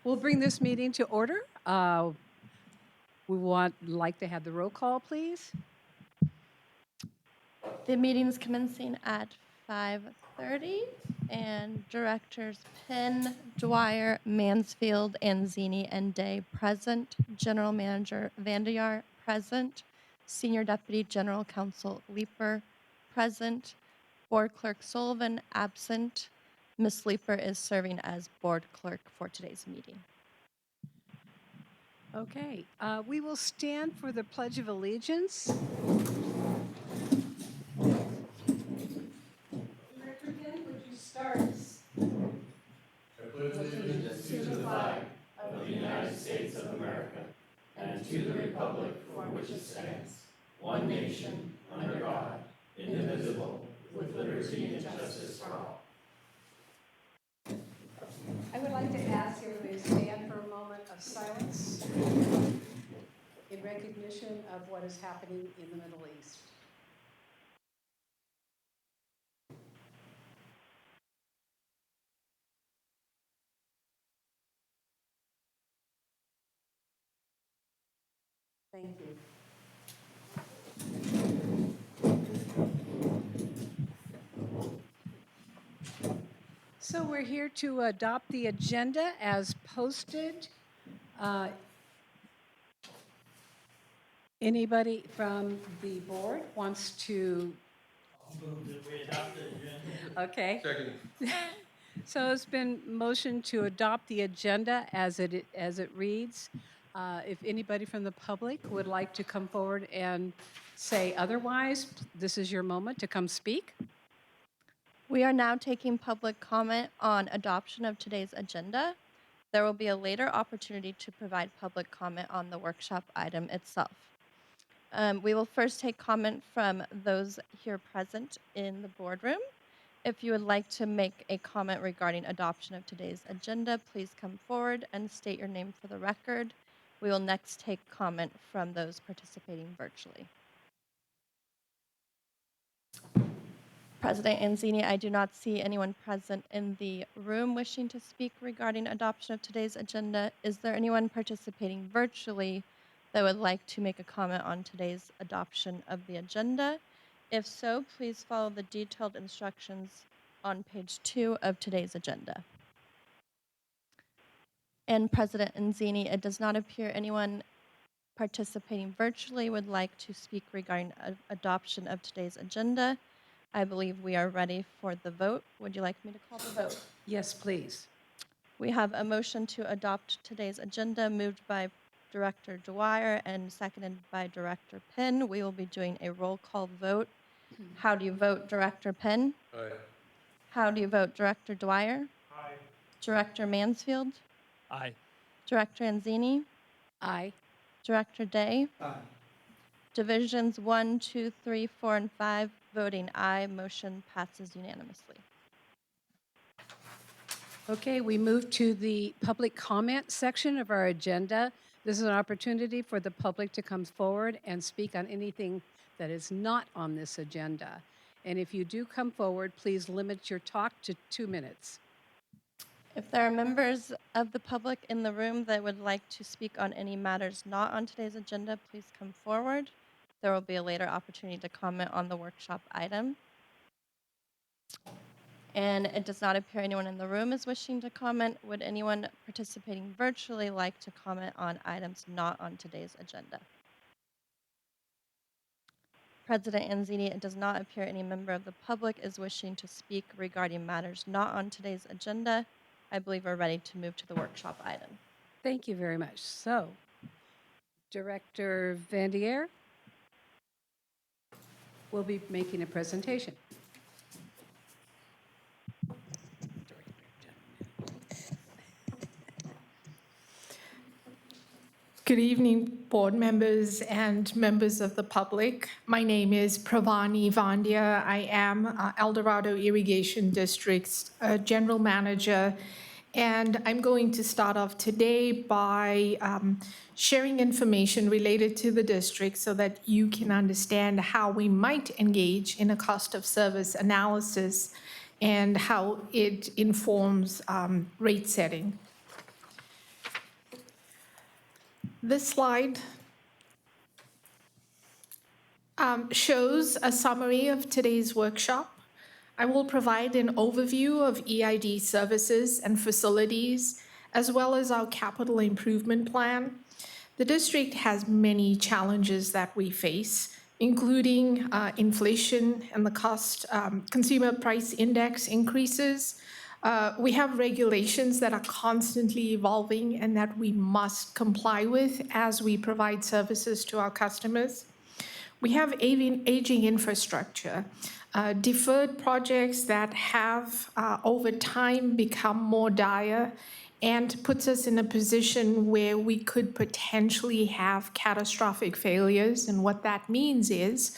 We'll bring this meeting to order. We like to have the roll call, please. The meeting is commencing at 5:30, and Directors Penn, Dwyer, Mansfield, Anzini, and Day present. General Manager Vandeyar present. Senior Deputy General Counsel Leeper present. Board Clerk Sullivan absent. Ms. Leeper is serving as Board Clerk for today's meeting. Okay, we will stand for the Pledge of Allegiance. Director Penn, would you start us? I pledge allegiance to the flag of the United States of America and to the republic for which it stands, one nation, under God, indivisible, with liberty and justice for all. I would like to ask everybody to stand for a moment of silence in recognition of what is happening in the Middle East. Thank you. So we're here to adopt the agenda as posted. Anybody from the board wants to? Move that we adopt the agenda. Okay. Second. So it's been motioned to adopt the agenda as it reads. If anybody from the public would like to come forward and say otherwise, this is your moment to come speak. We are now taking public comment on adoption of today's agenda. There will be a later opportunity to provide public comment on the workshop item itself. We will first take comment from those here present in the boardroom. If you would like to make a comment regarding adoption of today's agenda, please come forward and state your name for the record. We will next take comment from those participating virtually. President Anzini, I do not see anyone present in the room wishing to speak regarding adoption of today's agenda. Is there anyone participating virtually that would like to make a comment on today's adoption of the agenda? If so, please follow the detailed instructions on page 2 of today's agenda. And President Anzini, it does not appear anyone participating virtually would like to speak regarding adoption of today's agenda. I believe we are ready for the vote. Would you like me to call the vote? Yes, please. We have a motion to adopt today's agenda moved by Director Dwyer and seconded by Director Penn. We will be doing a roll call vote. How do you vote, Director Penn? Aye. How do you vote, Director Dwyer? Aye. Director Mansfield? Aye. Director Anzini? Aye. Director Day? Aye. Divisions 1, 2, 3, 4, and 5, voting aye. Motion passes unanimously. Okay, we move to the public comment section of our agenda. This is an opportunity for the public to come forward and speak on anything that is not on this agenda. And if you do come forward, please limit your talk to 2 minutes. If there are members of the public in the room that would like to speak on any matters not on today's agenda, please come forward. There will be a later opportunity to comment on the workshop item. And it does not appear anyone in the room is wishing to comment. Would anyone participating virtually like to comment on items not on today's agenda? President Anzini, it does not appear any member of the public is wishing to speak regarding matters not on today's agenda. I believe we're ready to move to the workshop item. Thank you very much. So, Director Vandier will be making a presentation. Good evening, board members and members of the public. My name is Pravani Vandia. I am El Dorado Irrigation District's General Manager, and I'm going to start off today by sharing information related to the district so that you can understand how we might engage in a cost of service analysis and how it informs rate setting. This slide shows a summary of today's workshop. I will provide an overview of EID services and facilities, as well as our capital improvement plan. The district has many challenges that we face, including inflation and the consumer price index increases. We have regulations that are constantly evolving and that we must comply with as we provide services to our customers. We have aging infrastructure, deferred projects that have over time become more dire and puts us in a position where we could potentially have catastrophic failures. And what that means is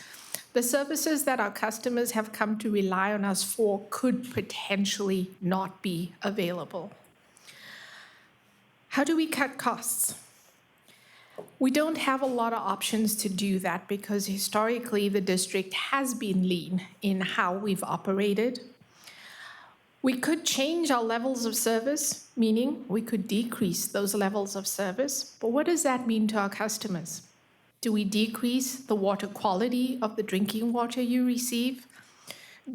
the services that our customers have come to rely on us for could potentially not be available. How do we cut costs? We don't have a lot of options to do that because historically the district has been lean in how we've operated. We could change our levels of service, meaning we could decrease those levels of service. But what does that mean to our customers? Do we decrease the water quality of the drinking water you receive?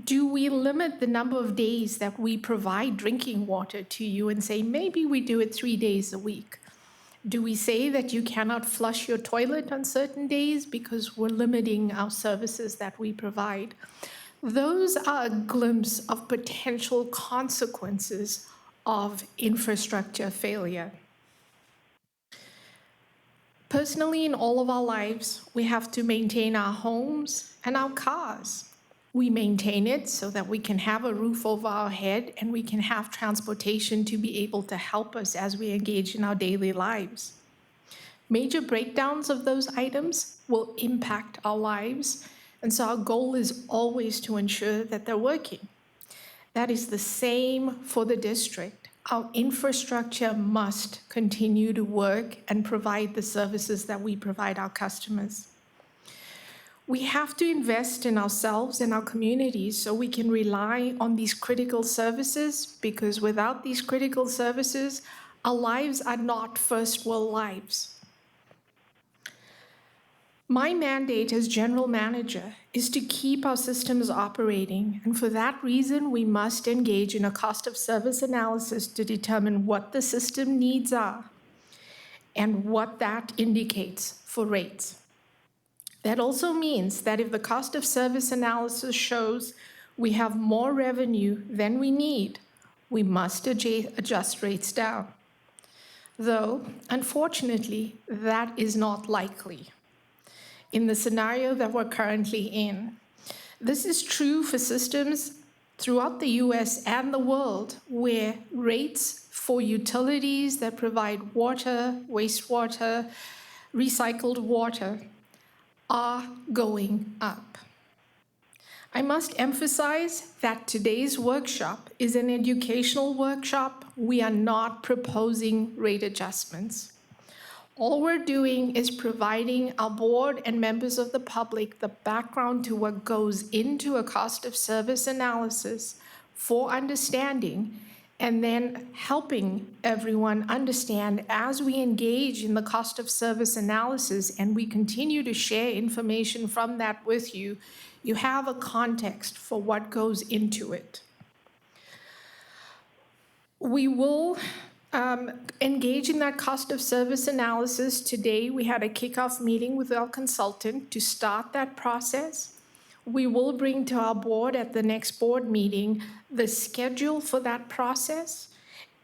Do we limit the number of days that we provide drinking water to you and say maybe we do it 3 days a week? Do we say that you cannot flush your toilet on certain days because we're limiting our services that we provide? Those are a glimpse of potential consequences of infrastructure failure. Personally, in all of our lives, we have to maintain our homes and our cars. We maintain it so that we can have a roof over our head and we can have transportation to be able to help us as we engage in our daily lives. Major breakdowns of those items will impact our lives, and so our goal is always to ensure that they're working. That is the same for the district. Our infrastructure must continue to work and provide the services that we provide our customers. We have to invest in ourselves and our communities so we can rely on these critical services, because without these critical services, our lives are not first world lives. My mandate as general manager is to keep our systems operating, and for that reason, we must engage in a cost of service analysis to determine what the system needs are and what that indicates for rates. That also means that if the cost of service analysis shows we have more revenue than we need, we must adjust rates down. Though, unfortunately, that is not likely in the scenario that we're currently in. This is true for systems throughout the US and the world where rates for utilities that provide water, wastewater, recycled water are going up. I must emphasize that today's workshop is an educational workshop. We are not proposing rate adjustments. All we're doing is providing our board and members of the public the background to what goes into a cost of service analysis for understanding, and then helping everyone understand as we engage in the cost of service analysis and we continue to share information from that with you, you have a context for what goes into it. We will engage in that cost of service analysis. Today, we had a kickoff meeting with our consultant to start that process. We will bring to our board at the next board meeting the schedule for that process.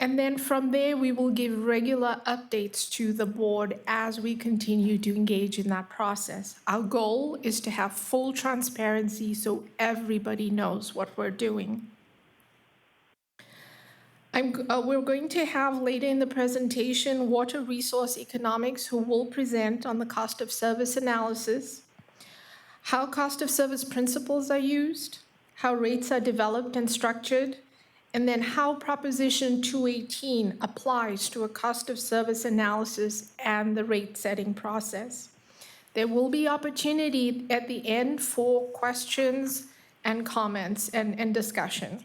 And then from there, we will give regular updates to the board as we continue to engage in that process. Our goal is to have full transparency so everybody knows what we're doing. We're going to have later in the presentation Water Resource Economics, who will present on the cost of service analysis, how cost of service principles are used, how rates are developed and structured, and then how Proposition 218 applies to a cost of service analysis and the rate setting process. There will be opportunity at the end for questions and comments and discussion.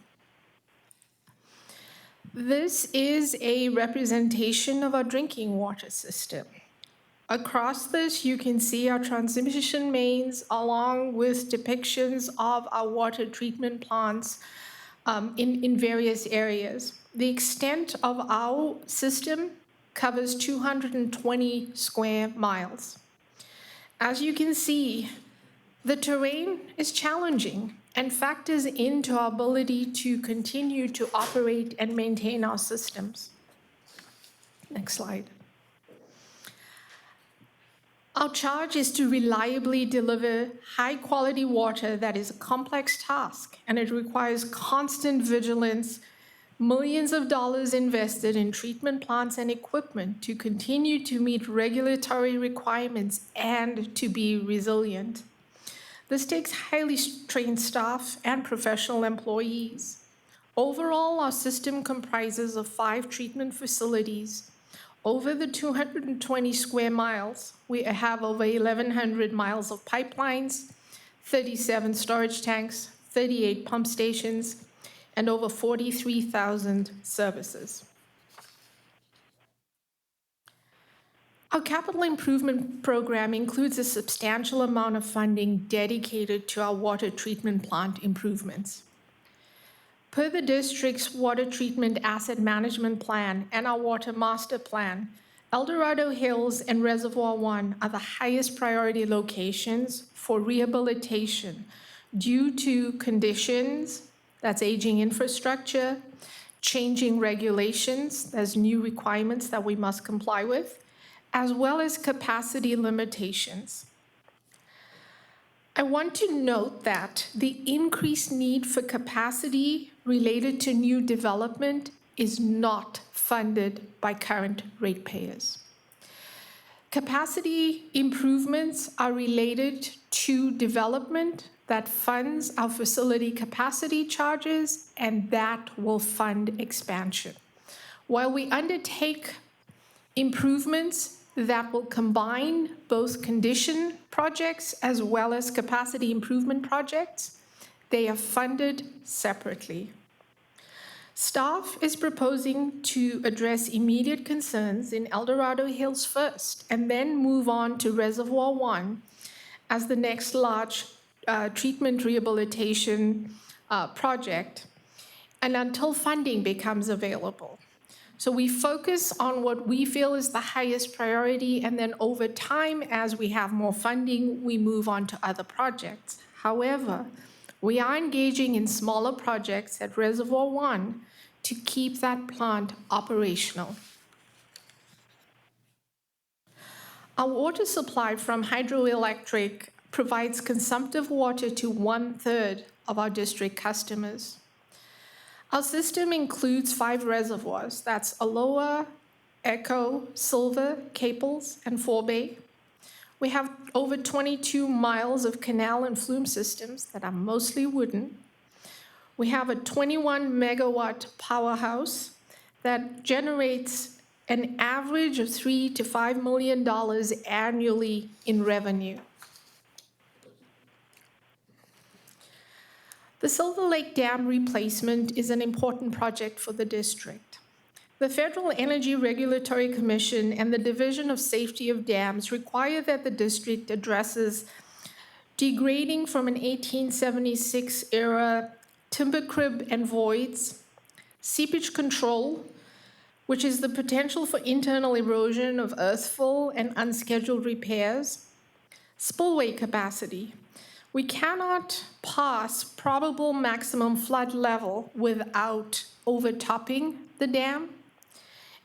This is a representation of our drinking water system. Across this, you can see our transmission mains along with depictions of our water treatment plants in various areas. The extent of our system covers 220 square miles. As you can see, the terrain is challenging and factors into our ability to continue to operate and maintain our systems. Next slide. Our charge is to reliably deliver high-quality water that is a complex task, and it requires constant vigilance, millions of dollars invested in treatment plants and equipment to continue to meet regulatory requirements and to be resilient. This takes highly trained staff and professional employees. Overall, our system comprises of 5 treatment facilities. Over the 220 square miles, we have over 1,100 miles of pipelines, 37 storage tanks, 38 pump stations, and over 43,000 services. Our capital improvement program includes a substantial amount of funding dedicated to our water treatment plant improvements. Per the district's water treatment asset management plan and our water master plan, El Dorado Hills and Reservoir 1 are the highest priority locations for rehabilitation due to conditions, that's aging infrastructure, changing regulations, there's new requirements that we must comply with, as well as capacity limitations. I want to note that the increased need for capacity related to new development is not funded by current ratepayers. Capacity improvements are related to development that funds our facility capacity charges, and that will fund expansion. While we undertake improvements that will combine both condition projects as well as capacity improvement projects, they are funded separately. Staff is proposing to address immediate concerns in El Dorado Hills first, and then move on to Reservoir 1 as the next large treatment rehabilitation project, and until funding becomes available. So we focus on what we feel is the highest priority, and then over time, as we have more funding, we move on to other projects. However, we are engaging in smaller projects at Reservoir 1 to keep that plant operational. Our water supply from hydroelectric provides consumptive water to 1/3 of our district customers. Our system includes 5 reservoirs, that's Aloha, Echo, Silver, Caples, and Forebay. We have over 22 miles of canal and flume systems that are mostly wooden. We have a 21 megawatt powerhouse that generates an average of $3 to $5 million annually in revenue. The Silver Lake Dam replacement is an important project for the district. The Federal Energy Regulatory Commission and the Division of Safety of Dams require that the district addresses degrading from an 1876 era timber crib and voids, seepage control, which is the potential for internal erosion of earthfall and unscheduled repairs, spillway capacity. We cannot pass probable maximum flood level without overtopping the dam.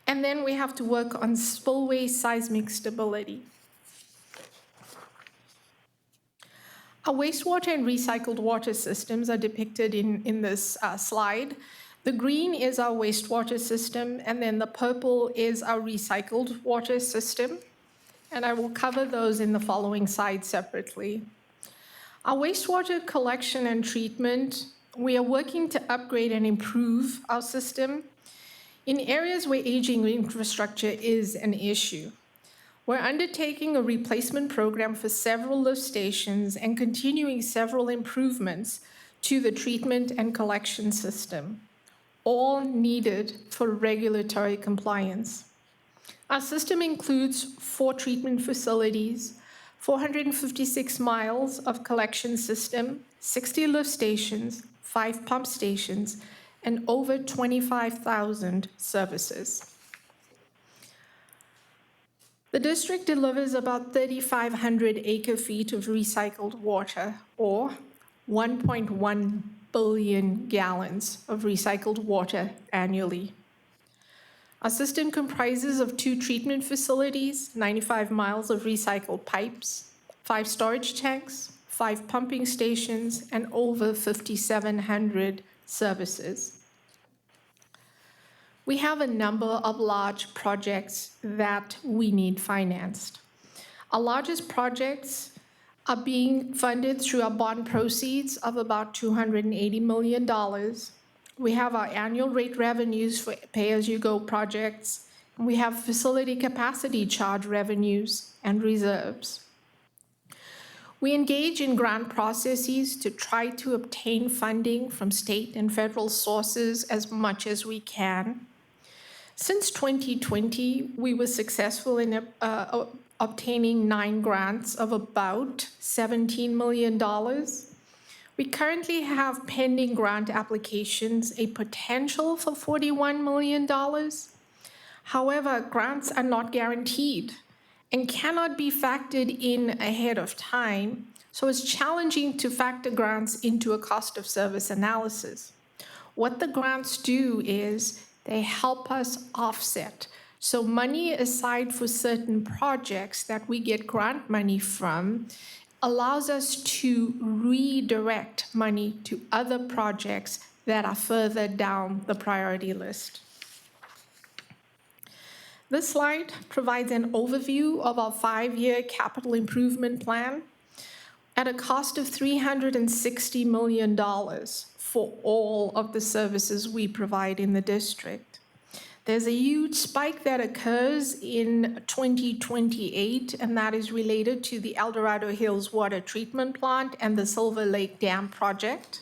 And then we have to work on spillway seismic stability. Our wastewater and recycled water systems are depicted in this slide. The green is our wastewater system, and then the purple is our recycled water system. And I will cover those in the following slides separately. Our wastewater collection and treatment, we are working to upgrade and improve our system in areas where aging infrastructure is an issue. We're undertaking a replacement program for several lift stations and continuing several improvements to the treatment and collection system, all needed for regulatory compliance. Our system includes 4 treatment facilities, 456 miles of collection system, 60 lift stations, 5 pump stations, and over 25,000 services. The district delivers about 3,500 acre-feet of recycled water, or 1.1 billion gallons of recycled water annually. Our system comprises of 2 treatment facilities, 95 miles of recycled pipes, 5 storage tanks, 5 pumping stations, and over 5,700 services. We have a number of large projects that we need financed. Our largest projects are being funded through our bond proceeds of about $280 million. We have our annual rate revenues for pay-as-you-go projects. We have facility capacity charge revenues and reserves. We engage in grant processes to try to obtain funding from state and federal sources as much as we can. Since 2020, we were successful in obtaining 9 grants of about $17 million. We currently have pending grant applications, a potential for $41 million. However, grants are not guaranteed and cannot be factored in ahead of time, so it's challenging to factor grants into a cost of service analysis. What the grants do is they help us offset. So money aside for certain projects that we get grant money from allows us to redirect money to other projects that are further down the priority list. This slide provides an overview of our 5-year capital improvement plan at a cost of $360 million for all of the services we provide in the district. There's a huge spike that occurs in 2028, and that is related to the El Dorado Hills Water Treatment Plant and the Silver Lake Dam project.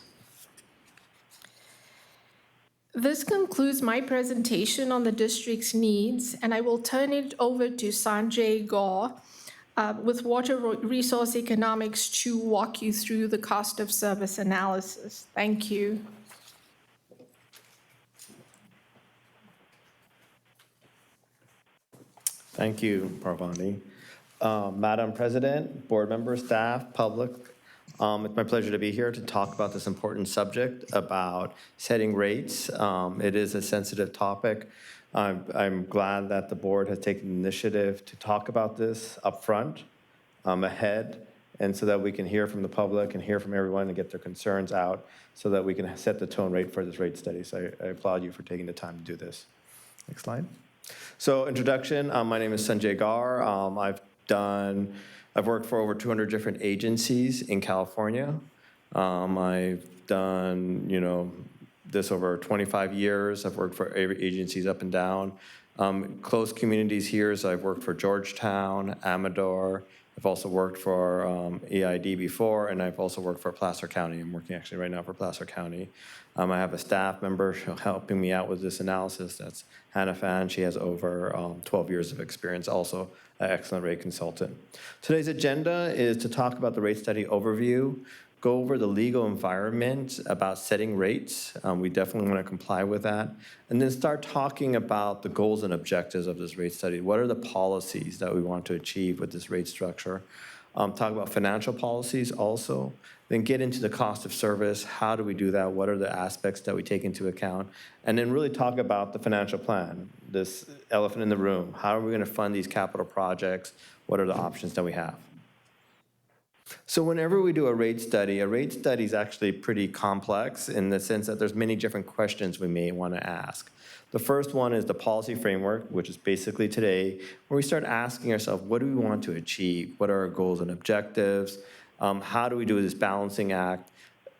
This concludes my presentation on the district's needs, and I will turn it over to Sanjay Gaur with Water Resource Economics to walk you through the cost of service analysis. Thank you. Thank you, Parvani. Madam President, board members, staff, public, it's my pleasure to be here to talk about this important subject about setting rates. It is a sensitive topic. I'm glad that the board has taken the initiative to talk about this up front, ahead, and so that we can hear from the public and hear from everyone and get their concerns out so that we can set the tone rate for this rate study. So I applaud you for taking the time to do this. Next slide. So introduction, my name is Sanjay Gaur. I've worked for over 200 different agencies in California. I've done, this over 25 years. I've worked for agencies up and down. Close communities here, so I've worked for Georgetown, Amador. I've also worked for EID before, and I've also worked for Placer County. I'm working actually right now for Placer County. I have a staff member helping me out with this analysis. That's Hannah Fan. She has over 12 years of experience, also an excellent rate consultant. Today's agenda is to talk about the rate study overview, go over the legal environment about setting rates. We definitely want to comply with that. And then start talking about the goals and objectives of this rate study. What are the policies that we want to achieve with this rate structure? Talk about financial policies also. Then get into the cost of service. How do we do that? What are the aspects that we take into account? And then really talk about the financial plan, this elephant in the room. How are we going to fund these capital projects? What are the options that we have? So whenever we do a rate study is actually pretty complex in the sense that there's many different questions we may want to ask. The first one is the policy framework, which is basically today, where we start asking ourselves, what do we want to achieve? What are our goals and objectives? How do we do this balancing act?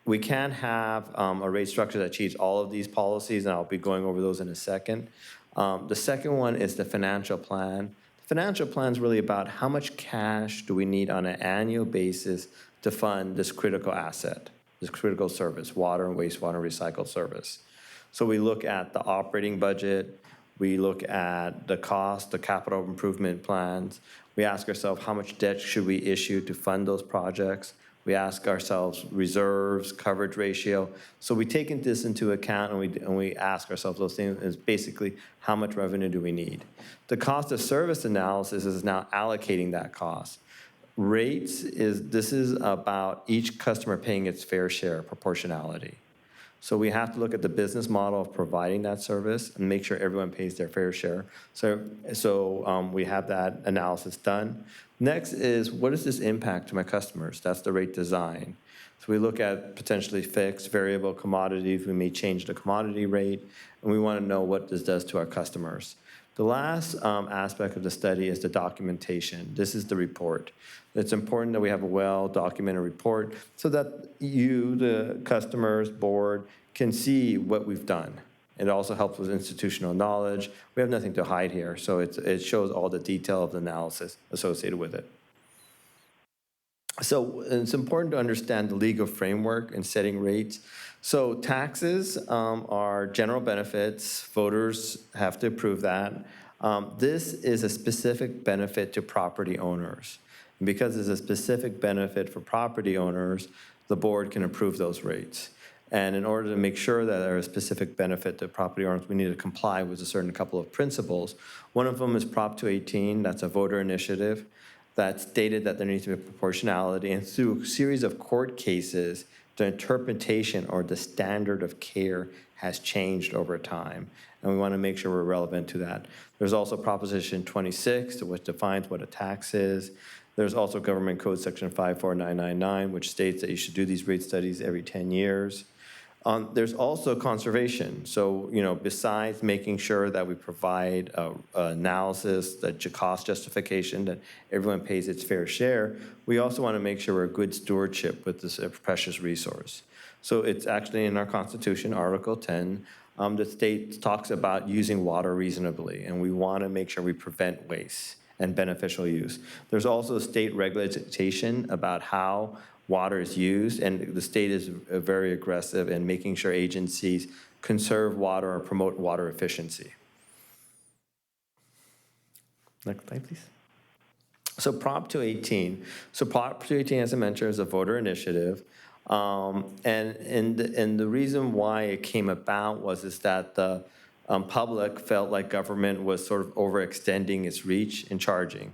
We can have a rate structure that achieves all of these policies, and I'll be going over those in a second. The second one is the financial plan. Financial plan is really about how much cash do we need on an annual basis to fund this critical asset, this critical service, water and wastewater recycled service. So we look at the operating budget, We look at the cost, the capital improvement plans. We ask ourselves, how much debt should we issue to fund those projects? We ask ourselves reserves, coverage ratio. So we take this into account, and we ask ourselves those things, is basically how much revenue do we need? The cost of service analysis is now allocating that cost. This is about each customer paying its fair share, proportionality. So we have to look at the business model of providing that service and make sure everyone pays their fair share. So we have that analysis done. Next is, what is this impact to my customers? That's the rate design. So we look at potentially fixed, variable commodities. We may change the commodity rate, and we want to know what this does to our customers. The last aspect of the study is the documentation. This is the report. It's important that we have a well-documented report so that you, the customers, board, can see what we've done. It also helps with institutional knowledge. We have nothing to hide here, so it shows all the detail of the analysis associated with it. So it's important to understand the legal framework in setting rates. So taxes are general benefits. Voters have to approve that. This is a specific benefit to property owners. And because it's a specific benefit for property owners, the board can approve those rates. And in order to make sure that there is a specific benefit to property owners, we need to comply with a certain couple of principles. One of them is Prop 218. That's a voter initiative that stated that there needs to be proportionality. And through a series of court cases, the interpretation or the standard of care has changed over time. And we want to make sure we're relevant to that. There's also Proposition 26, which defines what a tax is. There's also Government Code Section 54999, which states that you should do these rate studies every 10 years. There's also conservation. So, besides making sure that we provide analysis, the cost justification, that everyone pays its fair share, we also want to make sure we're good stewardship with this precious resource. So it's actually in our Constitution, Article 10, the state talks about using water reasonably, and we want to make sure we prevent waste and beneficial use. There's also state regulation about how water is used, and the state is very aggressive in making sure agencies conserve water or promote water efficiency. Next slide, please. So Prop 218. So Prop 218, as I mentioned, is a voter initiative. And the reason why it came about is that the public felt like government was sort of overextending its reach in charging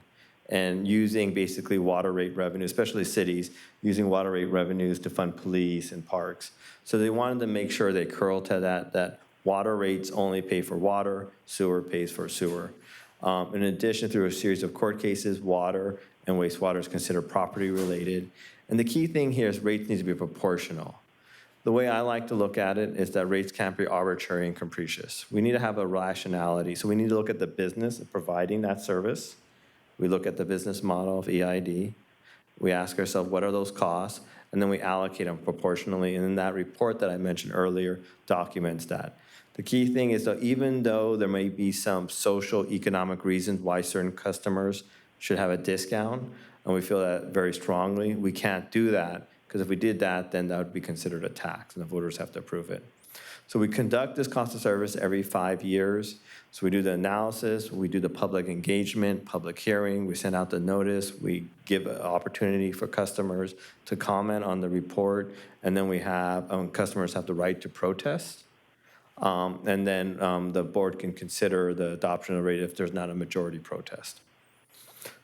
and using basically water rate revenue, especially cities, using water rate revenues to fund police and parks. So they wanted to make sure they curled to that water rates only pay for water, sewer pays for sewer. In addition, through a series of court cases, water and wastewater is considered property related. And the key thing here is rates need to be proportional. The way I like to look at it is that rates can't be arbitrary and capricious. We need to have a rationality. So we need to look at the business of providing that service. We look at the business model of EID. We ask ourselves, what are those costs? And then we allocate them proportionally. And then that report that I mentioned earlier documents that. The key thing is that even though there may be some social, economic reasons why certain customers should have a discount, and we feel that very strongly, we can't do that, because if we did that, then that would be considered a tax, and the voters have to approve it. So we conduct this cost of service every 5 years. So we do the analysis, we do the public engagement, public hearing, we send out the notice, we give an opportunity for customers to comment on the report, and then we have, customers have the right to protest. And then the board can consider the adoption of the rate if there's not a majority protest.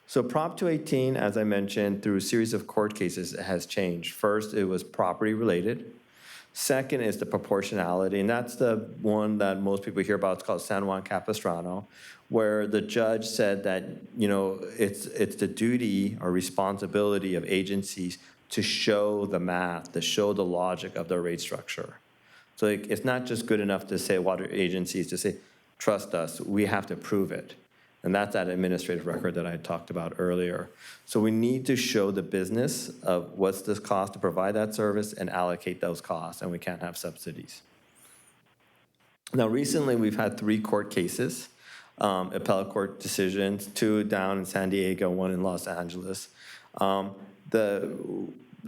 So Prop 218, as I mentioned, through a series of court cases, it has changed. First, it was property related. Second is the proportionality, and that's the one that most people hear about. It's called San Juan Capistrano, where the judge said that, it's the duty or responsibility of agencies to show the math, to show the logic of their rate structure. So it's not just good enough to say water agencies to say, trust us, we have to prove it. And that's that administrative record that I talked about earlier. So we need to show the business of what's this cost to provide that service and allocate those costs, and we can't have subsidies. Now, recently we've had 3 court cases, appellate court decisions, 2 down in San Diego, 1 in Los Angeles.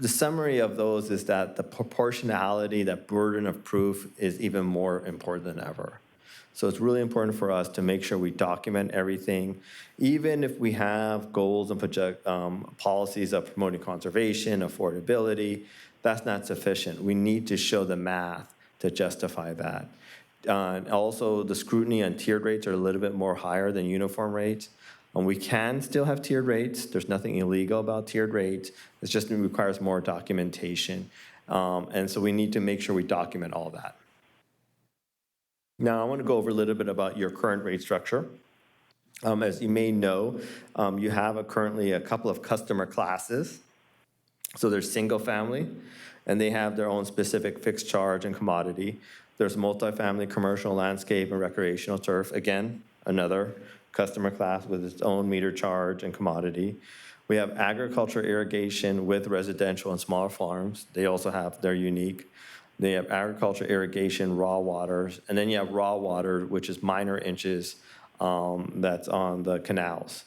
The summary of those is that the proportionality, that burden of proof, is even more important than ever. So it's really important for us to make sure we document everything, even if we have goals and policies of promoting conservation, affordability, that's not sufficient. We need to show the math to justify that. And also, the scrutiny on tiered rates are a little bit more higher than uniform rates. We can still have tiered rates. There's nothing illegal about tiered rates. It's just it requires more documentation. And so we need to make sure we document all that. Now, I want to go over a little bit about your current rate structure. As you may know, you have currently a couple of customer classes. So there's single family, and they have their own specific fixed charge and commodity. There's multifamily, commercial, landscape, and recreational turf. Again, another customer class with its own meter charge and commodity. We have agriculture irrigation with residential and smaller farms. They also have their unique. They have agriculture irrigation, raw waters, and then you have raw water, which is minor inches that's on the canals.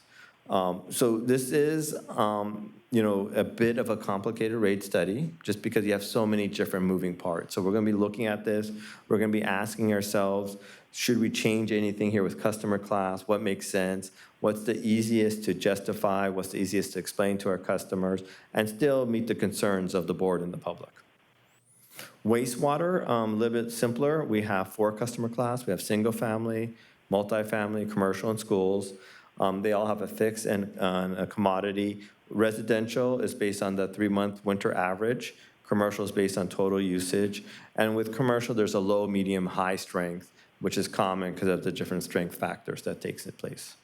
So this is, a bit of a complicated rate study, just because you have so many different moving parts. So we're going to be looking at this. We're going to be asking ourselves, should we change anything here with customer class? What makes sense? What's the easiest to justify? What's the easiest to explain to our customers? And still meet the concerns of the board and the public. Wastewater, a little bit simpler. We have 4 customer class. We have single family, multifamily, commercial, and schools. They all have a fixed and a commodity. Residential is based on the 3-month winter average. Commercial is based on total usage. And with commercial, there's a low, medium, high strength, which is common because of the different strength factors that takes place.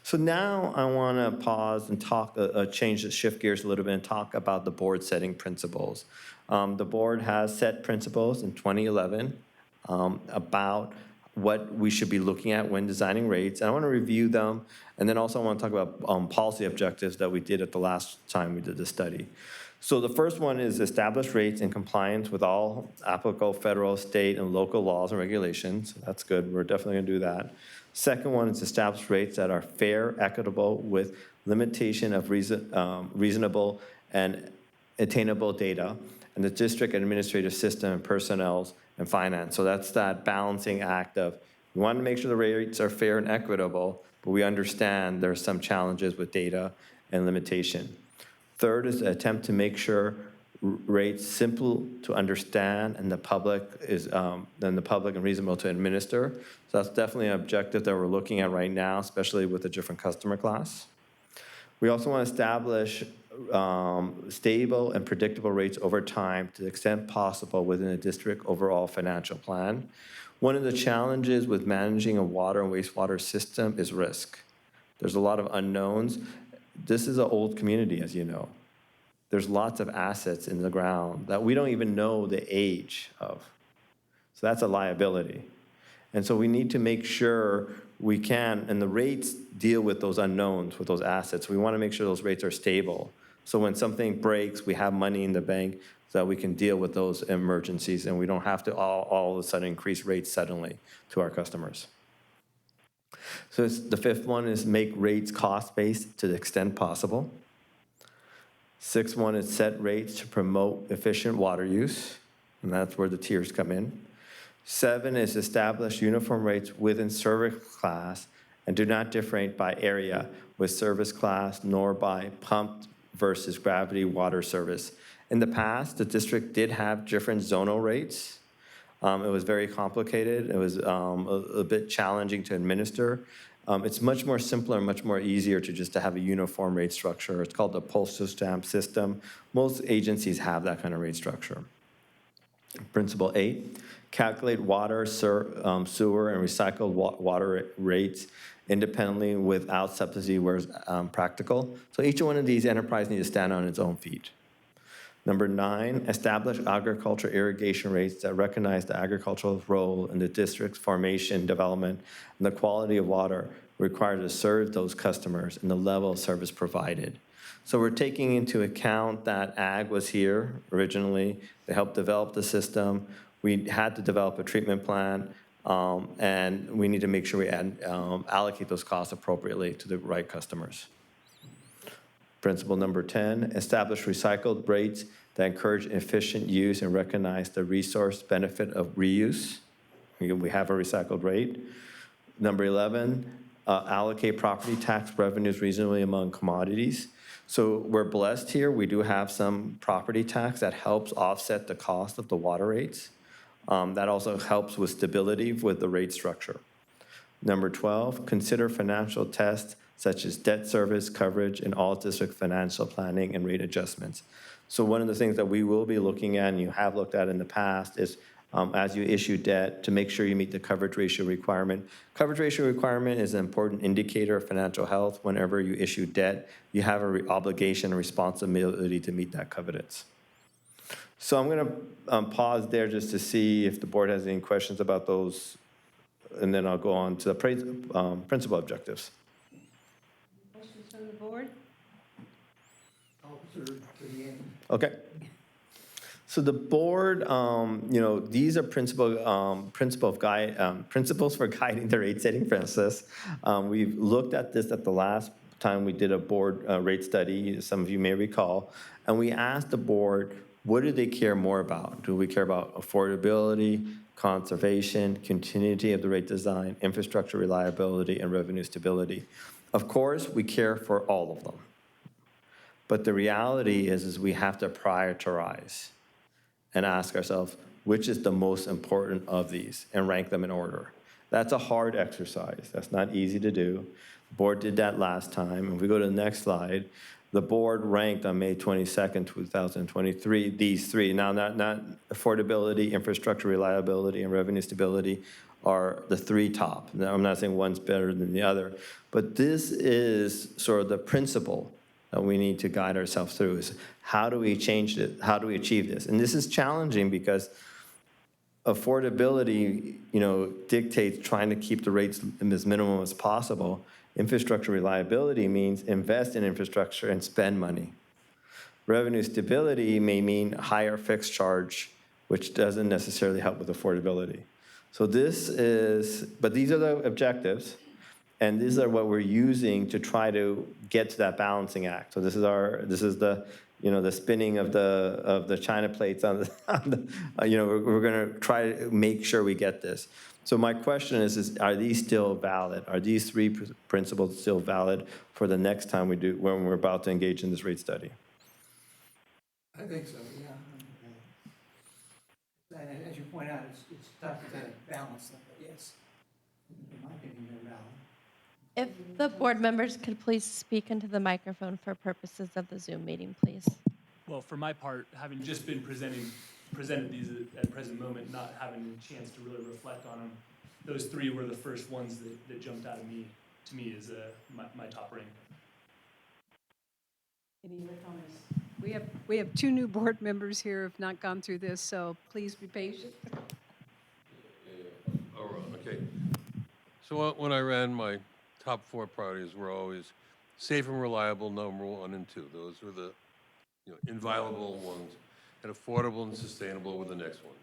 So now I want to pause and shift gears a little bit and talk about the board setting principles. The board has set principles in 2011 about what we should be looking at when designing rates. And I want to review them, and then also I want to talk about policy objectives that we did at the last time we did the study. So the first one is establish rates in compliance with all applicable federal, state, and local laws and regulations. That's good. We're definitely going to do that. Second one is establish rates that are fair, equitable, with limitation of reasonable and attainable data, and the district administrative system and personnel and finance. So that's that balancing act of we want to make sure the rates are fair and equitable, but we understand there's some challenges with data and limitation. Third is to attempt to make sure rates simple to understand and the public and reasonable to administer. So that's definitely an objective that we're looking at right now, especially with a different customer class. We also want to establish stable and predictable rates over time to the extent possible within a district overall financial plan. One of the challenges with managing a water and wastewater system is risk. There's a lot of unknowns. This is an old community, as you know. There's lots of assets in the ground that we don't even know the age of. So that's a liability. And so we need to make sure we can, and the rates deal with those unknowns, with those assets. We want to make sure those rates are stable. So when something breaks, we have money in the bank so that we can deal with those emergencies, and we don't have to all of a sudden increase rates suddenly to our customers. So the fifth one is make rates cost-based to the extent possible. Sixth one is set rates to promote efficient water use, and that's where the tiers come in. 7 is establish uniform rates within service class and do not differentiate by area with service class nor by pumped versus gravity water service. In the past, the district did have different zonal rates. It was very complicated. It was a bit challenging to administer. It's much more simpler and much more easier to have a uniform rate structure. It's called the postal stamp system. Most agencies have that kind of rate structure. Principle 8, calculate water, sewer, and recycled water rates independently without subsidy where practical. So each one of these enterprises needs to stand on its own feet. Number 9, establish agriculture irrigation rates that recognize the agricultural role in the district's formation, development, and the quality of water required to serve those customers and the level of service provided. So we're taking into account that ag was here originally. They helped develop the system. We had to develop a treatment plan, and we need to make sure we allocate those costs appropriately to the right customers. Principle number 10, establish recycled rates that encourage efficient use and recognize the resource benefit of reuse. We have a recycled rate. Number 11, allocate property tax revenues reasonably among commodities. So we're blessed here. We do have some property tax that helps offset the cost of the water rates. That also helps with stability with the rate structure. Number 12, consider financial tests such as debt service coverage and all district financial planning and rate adjustments. So one of the things that we will be looking at, and you have looked at in the past, is as you issue debt, to make sure you meet the coverage ratio requirement. Coverage ratio requirement is an important indicator of financial health. Whenever you issue debt, you have an obligation and responsibility to meet that covenants. So I'm going to pause there just to see if the board has any questions about those, and then I'll go on to the principal objectives. Questions from the board? Okay. So the board, these are principles for guiding the rate setting process. We've looked at this at the last time we did a board rate study, some of you may recall, and we asked the board, what do they care more about? Do we care about affordability, conservation, continuity of the rate design, infrastructure reliability, and revenue stability? Of course, we care for all of them. But the reality is we have to prioritize and ask ourselves, which is the most important of these, and rank them in order. That's a hard exercise. That's not easy to do. The board did that last time. If we go to the next slide, the board ranked on May 22nd, 2023, these three. Now, not affordability, infrastructure reliability, and revenue stability are the three top. Now, I'm not saying one's better than the other, but this is sort of the principle that we need to guide ourselves through is how do we change it? How do we achieve this? And this is challenging because affordability, dictates trying to keep the rates as minimum as possible. Infrastructure reliability means invest in infrastructure and spend money. Revenue stability may mean higher fixed charge, which doesn't necessarily help with affordability. So these are the objectives. And these are what we're using to try to get to that balancing act. So this is the spinning of the China plates on the we're going to try to make sure we get this. So my question is are these still valid? Are these three principles still valid for the next time when we're about to engage in this rate study? I think so, yeah. And as you point out, it's tough to balance them, but yes, in my opinion, they're valid. If the board members could please speak into the microphone for purposes of the Zoom meeting, please. Well, for my part, having just been presented these at the present moment, not having a chance to really reflect on them, those three were the first ones that jumped out of to me as my top rank. Any other comments? We have two new board members here who have not gone through this, so please be patient. Okay. So when I ran, my top four priorities were always safe and reliable, number 1 and 2. Those were the inviolable ones, and affordable and sustainable were the next ones.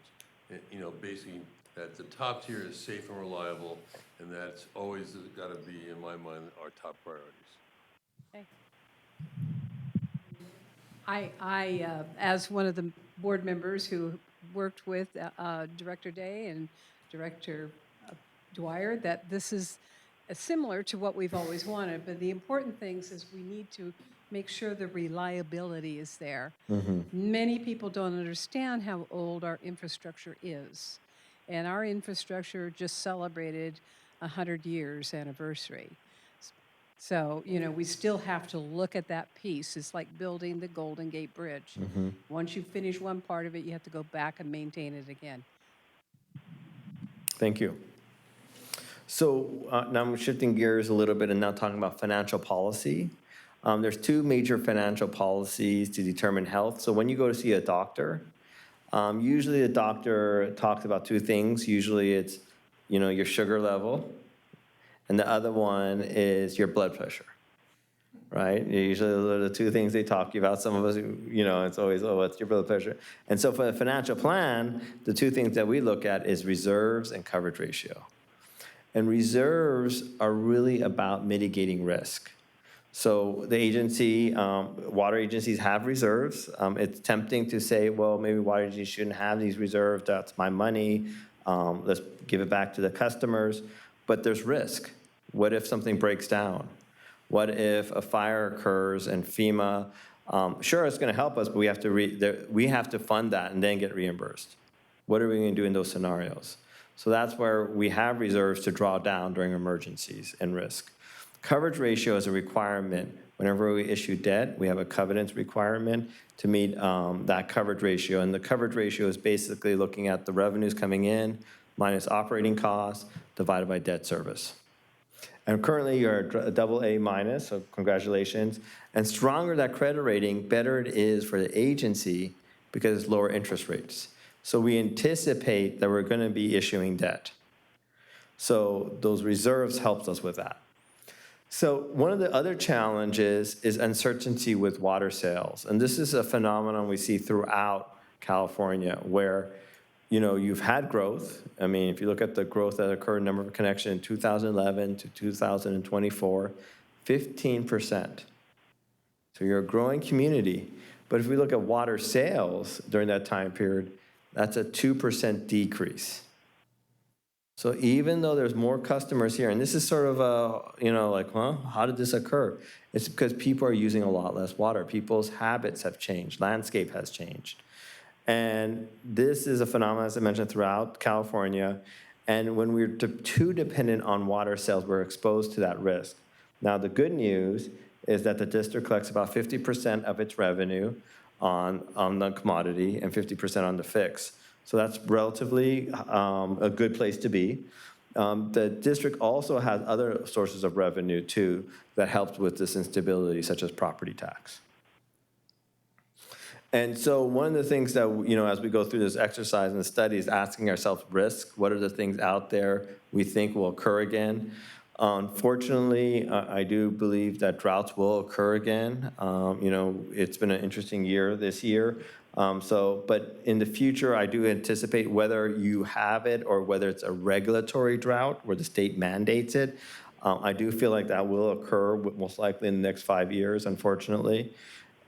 And, basically, that the top tier is safe and reliable, and that's always got to be, in my mind, our top priorities. Okay. I as one of the board members who worked with Director Day and Director Dwyer, that this is similar to what we've always wanted, but the important things is we need to make sure the reliability is there. Many people don't understand how old our infrastructure is, and our infrastructure just celebrated 100 years anniversary. So, we still have to look at that piece. It's like building the Golden Gate Bridge. Once you finish one part of it, you have to go back and maintain it again. Thank you. So now I'm shifting gears a little bit and now talking about financial policy. There's two major financial policies to determine health. So when you go to see a doctor, usually the doctor talks about two things. Usually it's, your sugar level, and the other one is your blood pressure, right? Usually those are the two things they talk to you about. Some of us, it's always, what's your blood pressure? And so for the financial plan, the two things that we look at is reserves and coverage ratio. And reserves are really about mitigating risk. So the agency, water agencies have reserves. It's tempting to say, well, maybe water agencies shouldn't have these reserves. That's my money. Let's give it back to the customers. But there's risk. What if something breaks down? What if a fire occurs and FEMA, sure, it's going to help us, but we have to fund that and then get reimbursed. What are we going to do in those scenarios? So that's where we have reserves to draw down during emergencies and risk. Coverage ratio is a requirement. Whenever we issue debt, we have a covenants requirement to meet that coverage ratio. And the coverage ratio is basically looking at the revenues coming in minus operating costs divided by debt service. And currently, you're a double A minus, so congratulations. And stronger that credit rating, better it is for the agency because it's lower interest rates. So we anticipate that we're going to be issuing debt. So those reserves helps us with that. So one of the other challenges is uncertainty with water sales. And this is a phenomenon we see throughout California where, you've had growth. I mean, if you look at the growth that occurred in number of connections in 2011 to 2024, 15%. So you're a growing community. But if we look at water sales during that time period, that's a 2% decrease. So even though there's more customers here, and this is sort of how did this occur? It's because people are using a lot less water. People's habits have changed. Landscape has changed. And this is a phenomenon, as I mentioned, throughout California. And when we're too dependent on water sales, we're exposed to that risk. Now, the good news is that the district collects about 50% of its revenue on the commodity and 50% on the fix. So that's relatively a good place to be. The district also has other sources of revenue, too, that helps with this instability, such as property tax. And so one of the things that, as we go through this exercise and the study is asking ourselves risk, what are the things out there we think will occur again? Unfortunately, I do believe that droughts will occur again. It's been an interesting year this year. But in the future, I do anticipate whether you have it or whether it's a regulatory drought where the state mandates it, I do feel like that will occur most likely in the next 5 years, unfortunately.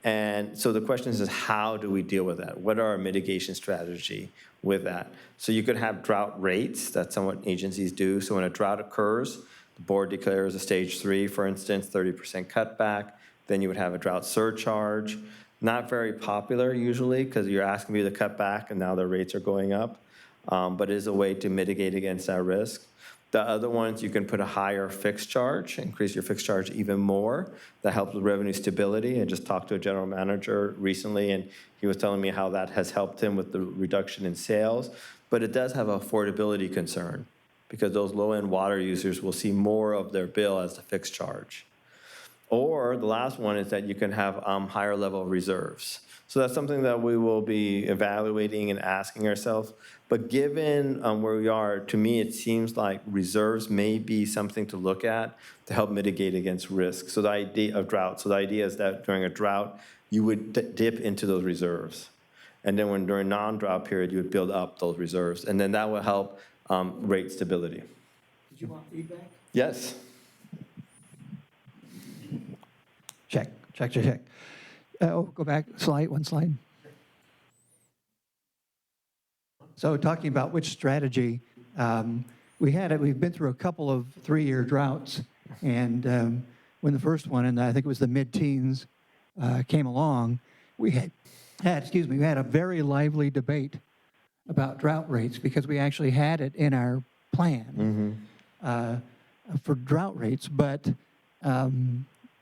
And so the question is how do we deal with that? What are our mitigation strategy with that? So you could have drought rates. That's what agencies do. So when a drought occurs, the board declares a stage 3, for instance, 30% cutback. Then you would have a drought surcharge. Not very popular usually because you're asking me to cut back and now the rates are going up. But it is a way to mitigate against that risk. The other ones, you can put a higher fixed charge, increase your fixed charge even more. That helps with revenue stability. I just talked to a general manager recently, and he was telling me how that has helped him with the reduction in sales. But it does have an affordability concern because those low-end water users will see more of their bill as a fixed charge. Or the last one is that you can have higher level reserves. So that's something that we will be evaluating and asking ourselves. But given where we are, to me, it seems like reserves may be something to look at to help mitigate against risk. So the idea of drought. So the idea is that during a drought, you would dip into those reserves. And then during non-drought period, you would build up those reserves. And then that will help rate stability. Did you want feedback? Yes. Check. Go back, one slide. So talking about which strategy, we've been through a couple of 3-year droughts, and when the first one, and I think it was the mid-teens, came along, we had a very lively debate about drought rates because we actually had it in our plan for drought rates, but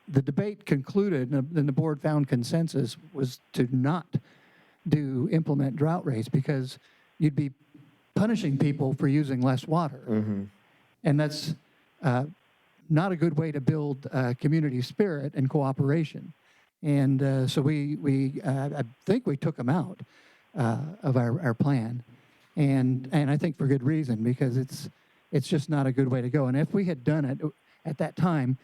the debate concluded, and the board found consensus, was to not implement drought rates because you'd be punishing people for using less water. And that's not a good way to build community spirit and cooperation. And so I think we took them out of our plan. And I think for good reason, because it's just not a good way to go. And if we had done it at that time,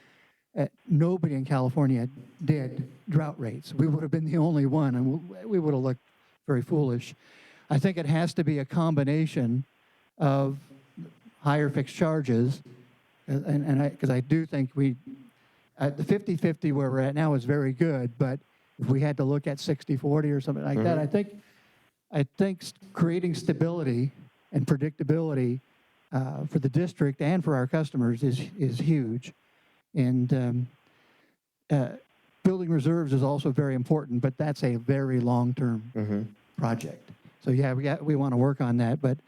nobody in California did drought rates. We would have been the only one, and we would have looked very foolish. I think it has to be a combination of higher fixed charges, because I do think the 50-50 where we're at now is very good, but if we had to look at 60-40 or something like that, I think creating stability and predictability for the district and for our customers is huge. And building reserves is also very important, but that's a very long-term project. So yeah, we want to work on that, but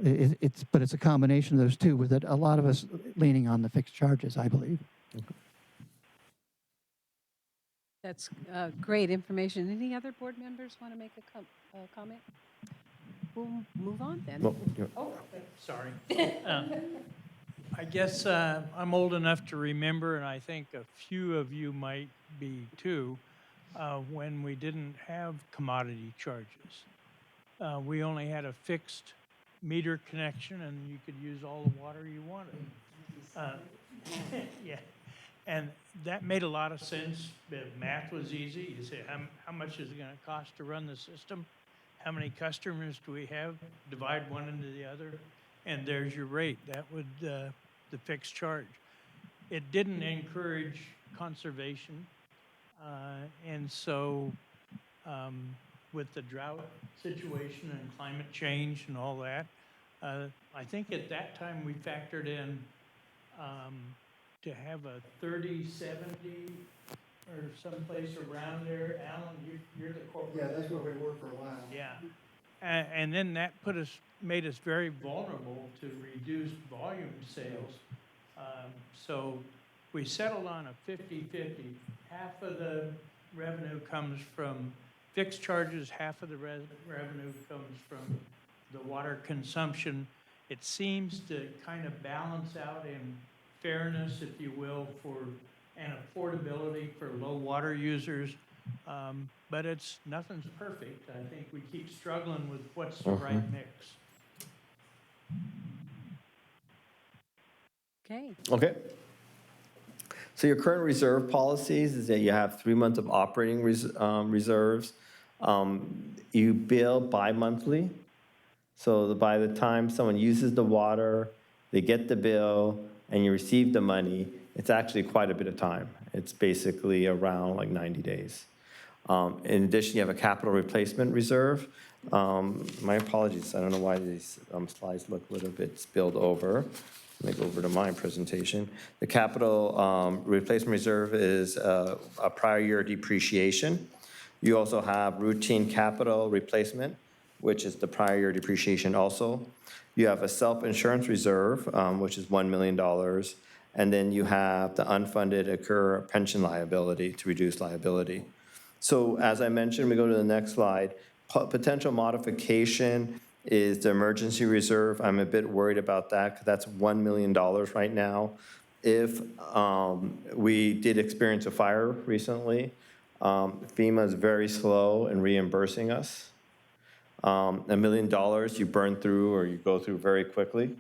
it's a combination of those two, with a lot of us leaning on the fixed charges, I believe. That's great information. Any other board members want to make a comment? We'll move on then. Well, you- Sorry. I guess I'm old enough to remember, and I think a few of you might be too, when we didn't have commodity charges. We only had a fixed meter connection, and you could use all the water you wanted. Yeah, and that made a lot of sense. The math was easy. You say, how much is it going to cost to run the system? How many customers do we have? Divide one into the other, and there's your rate. That would the fixed charge. It didn't encourage conservation, and so with the drought situation and climate change and all that, I think at that time we factored in to have a 30-70 or someplace around there. Alan, you're the corporate. Yeah, that's where we were for a while. Yeah. And then that made us very vulnerable to reduced volume sales. So we settled on a 50-50. Half of the revenue comes from fixed charges, half of the revenue comes from the water consumption. It seems to kind of balance out in fairness, if you will, and affordability for low water users. But nothing's perfect. I think we keep struggling with what's the right mix. Okay. Okay. So your current reserve policies is that you have 3 months of operating reserves. You bill bi-monthly. So by the time someone uses the water, they get the bill, and you receive the money, it's actually quite a bit of time. It's basically around like 90 days. In addition, you have a capital replacement reserve. My apologies, I don't know why these slides look a little bit spilled over. Let me go over to my presentation. The capital replacement reserve is a prior year depreciation. You also have routine capital replacement, which is the prior year depreciation also. You have a self-insurance reserve, which is $1 million. And then you have the unfunded accrued pension liability to reduce liability. So as I mentioned, we go to the next slide. Potential modification is the emergency reserve. I'm a bit worried about that because that's $1 million right now. If we did experience a fire recently, FEMA is very slow in reimbursing us. $1 million you burn through or you go through very quickly.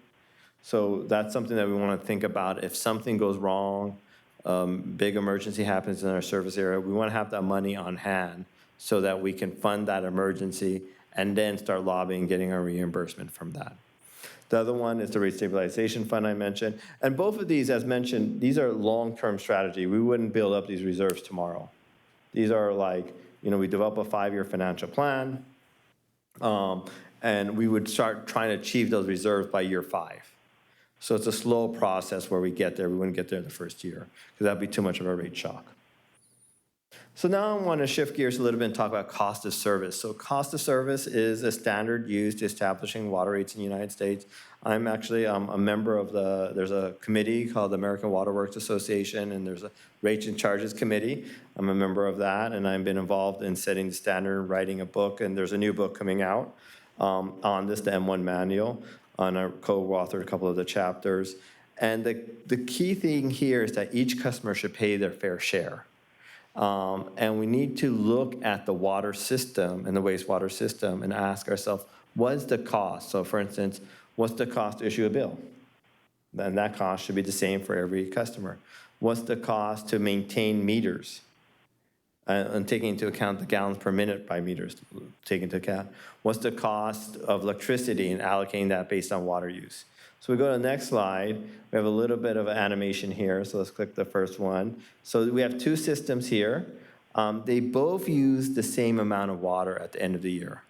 So that's something that we want to think about. If something goes wrong, big emergency happens in our service area, we want to have that money on hand so that we can fund that emergency and then start lobbying, getting our reimbursement from that. The other one is the rate stabilization fund I mentioned. And both of these, as mentioned, these are long-term strategy. We wouldn't build up these reserves tomorrow. These are like, we develop a 5-year financial plan, and we would start trying to achieve those reserves by year 5. So it's a slow process where we get there. We wouldn't get there in the first year because that'd be too much of a rate shock. So now I want to shift gears a little bit and talk about cost of service. So cost of service is a standard used to establishing water rates in the United States. I'm actually a member of there's a committee called the American Water Works Association, and there's a Rates and Charges Committee. I'm a member of that, and I've been involved in setting the standard, writing a book, and there's a new book coming out on this, the M1 manual, and I co-authored a couple of the chapters. And the key thing here is that each customer should pay their fair share. And we need to look at the water system and the wastewater system and ask ourselves, what's the cost? So for instance, what's the cost to issue a bill? Then that cost should be the same for every customer. What's the cost to maintain meters? And taking into account the gallons per minute by meters, taking into account. What's the cost of electricity and allocating that based on water use? So we go to the next slide. We have a little bit of animation here, so let's click the first one. So we have 2 systems here. They both use the same amount of water at the end of the year.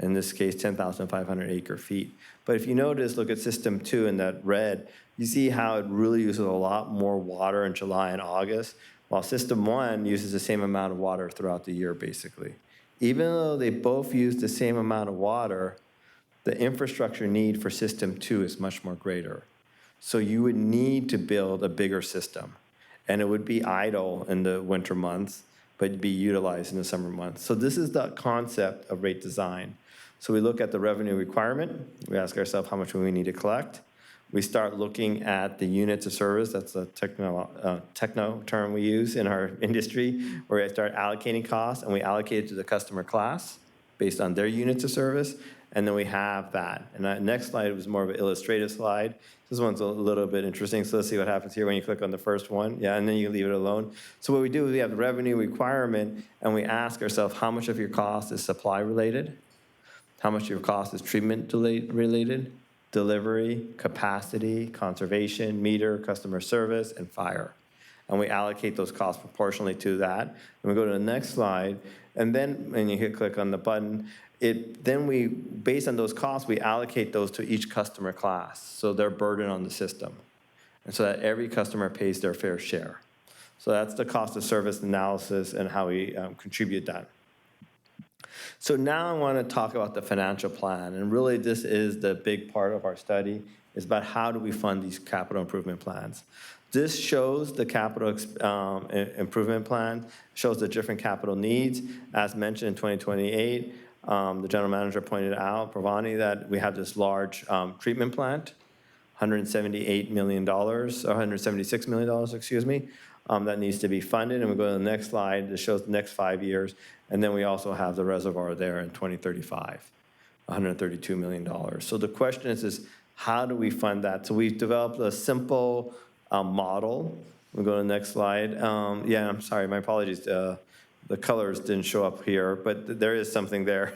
In this case, 10,500 acre feet. But if you notice, look at system 2 in that red, you see how it really uses a lot more water in July and August, while system 1 uses the same amount of water throughout the year, basically. Even though they both use the same amount of water, the infrastructure need for system 2 is much more greater. So you would need to build a bigger system, and it would be idle in the winter months, but be utilized in the summer months. So this is the concept of rate design. So we look at the revenue requirement. We ask ourselves how much we need to collect. We start looking at the units of service. That's a techno term we use in our industry, where we start allocating costs, and we allocate it to the customer class based on their units of service, and then we have that. And that next slide was more of an illustrative slide. This one's a little bit interesting, so let's see what happens here when you click on the first one. Yeah, and then you leave it alone. So what we do is we have the revenue requirement, and we ask ourselves how much of your cost is supply related, how much of your cost is treatment related, delivery, capacity, conservation, meter, customer service, and fire. And we allocate those costs proportionally to that. And we go to the next slide, and then when you hit click on the button, then we, based on those costs, we allocate those to each customer class, so they're burden on the system, and so that every customer pays their fair share. So that's the cost of service analysis and how we contribute that. So now I want to talk about the financial plan, and really this is the big part of our study, is about how do we fund these capital improvement plans. This shows the capital improvement plan, shows the different capital needs. As mentioned in 2028, the general manager pointed out, Pravani, that we have this large treatment plant, $178 million, or $176 million, excuse me, that needs to be funded. And we go to the next slide that shows the next 5 years. And then we also have the reservoir there in 2035, $132 million. So the question is how do we fund that? So we've developed a simple model. We'll go to the next slide. Yeah, I'm sorry, my apologies. The colors didn't show up here, but there is something there.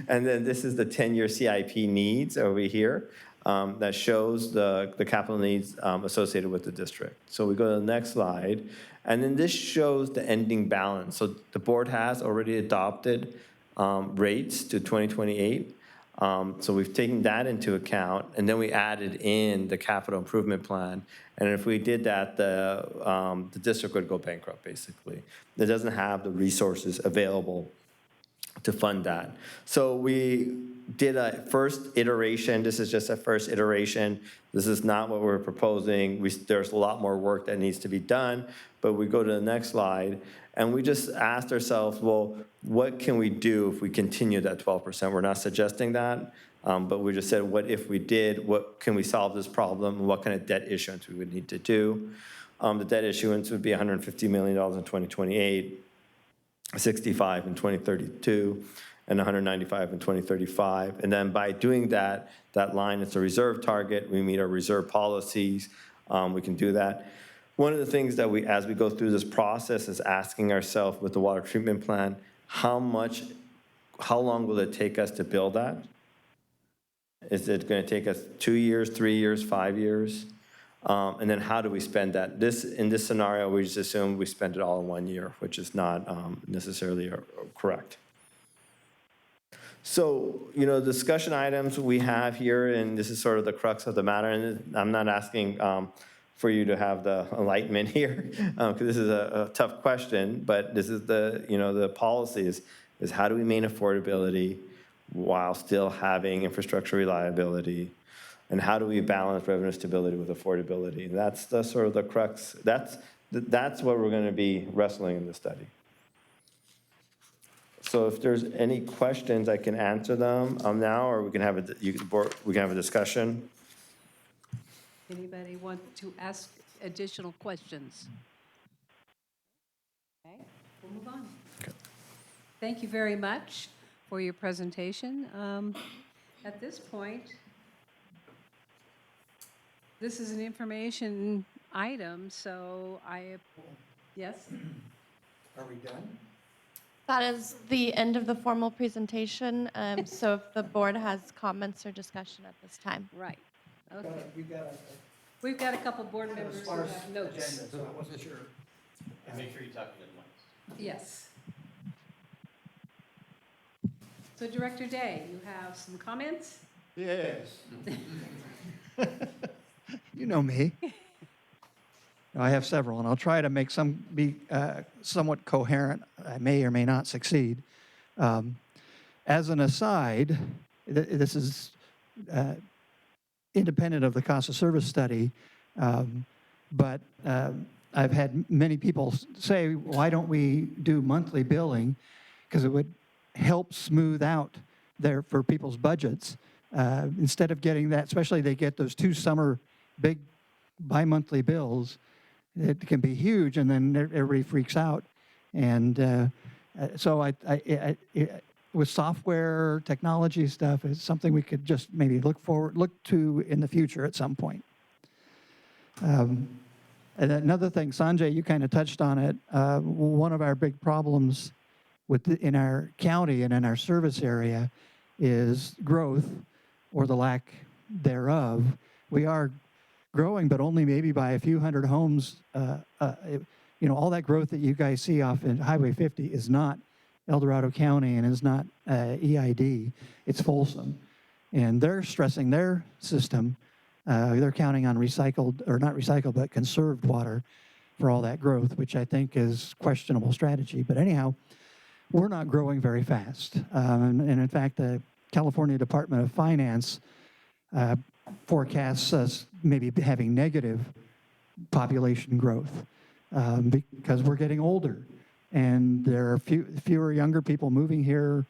And then this is the 10-year CIP needs over here that shows the capital needs associated with the district. So we go to the next slide. And then this shows the ending balance. So the board has already adopted rates to 2028. So we've taken that into account, and then we added in the capital improvement plan. And if we did that, the district would go bankrupt, basically. It doesn't have the resources available to fund that. So we did a first iteration. This is just a first iteration. This is not what we're proposing. There's a lot more work that needs to be done, but we go to the next slide, and we just asked ourselves, well, what can we do if we continue that 12%? We're not suggesting that, but we just said, what if we did? What can we solve this problem? What kind of debt issuance we would need to do? The debt issuance would be $150 million in 2028, 65 in 2032, and 195 in 2035. And then by doing that line, it's a reserve target. We meet our reserve policies. We can do that. One of the things that as we go through this process is asking ourselves with the water treatment plan, how long will it take us to build that? Is it going to take us 2 years, 3 years, 5 years? And then how do we spend that? In this scenario, we just assume we spend it all in 1 year, which is not necessarily correct. So, discussion items we have here, and this is sort of the crux of the matter, and I'm not asking for you to have the enlightenment here, because this is a tough question, but this is the policy is how do we maintain affordability while still having infrastructure reliability, and how do we balance revenue stability with affordability? And that's the sort of the crux. That's what we're going to be wrestling in the study. So if there's any questions, I can answer them now, or we can have a discussion. Anybody want to ask additional questions? Okay, we'll move on. Okay. Thank you very much for your presentation. At this point, this is an information item, so yes? Are we done? That is the end of the formal presentation. So if the board has comments or discussion at this time. Right. Okay. We've got We've got a couple board members who sparse have notes. agenda, so I wasn't sure. And make sure you talk to the mics. Yes. So So Director Day, you have some comments? Yes. You know me. I have several, and I'll try to make some be somewhat coherent. I may or may not succeed. As an aside, this is independent of the cost of service study, but I've had many people say, why don't we do monthly billing? Because it would help smooth out for people's budgets. Instead of getting that, especially they get those 2 summer big bi-monthly bills, it can be huge, and then everybody freaks out. And so with software technology stuff, it's something we could just maybe look to in the future at some point. And another thing, Sanjay, you kind of touched on it. One of our big problems in our county and in our service area is growth, or the lack thereof. We are growing, but only maybe by a few hundred homes. All that growth that you guys see off in Highway 50 is not El Dorado County and is not EID. It's Folsom. And they're stressing their system. They're counting on not recycled, but conserved water for all that growth, which I think is questionable strategy. But anyhow, we're not growing very fast. And in fact, the California Department of Finance forecasts us maybe having negative population growth because we're getting older. And there are fewer younger people moving here,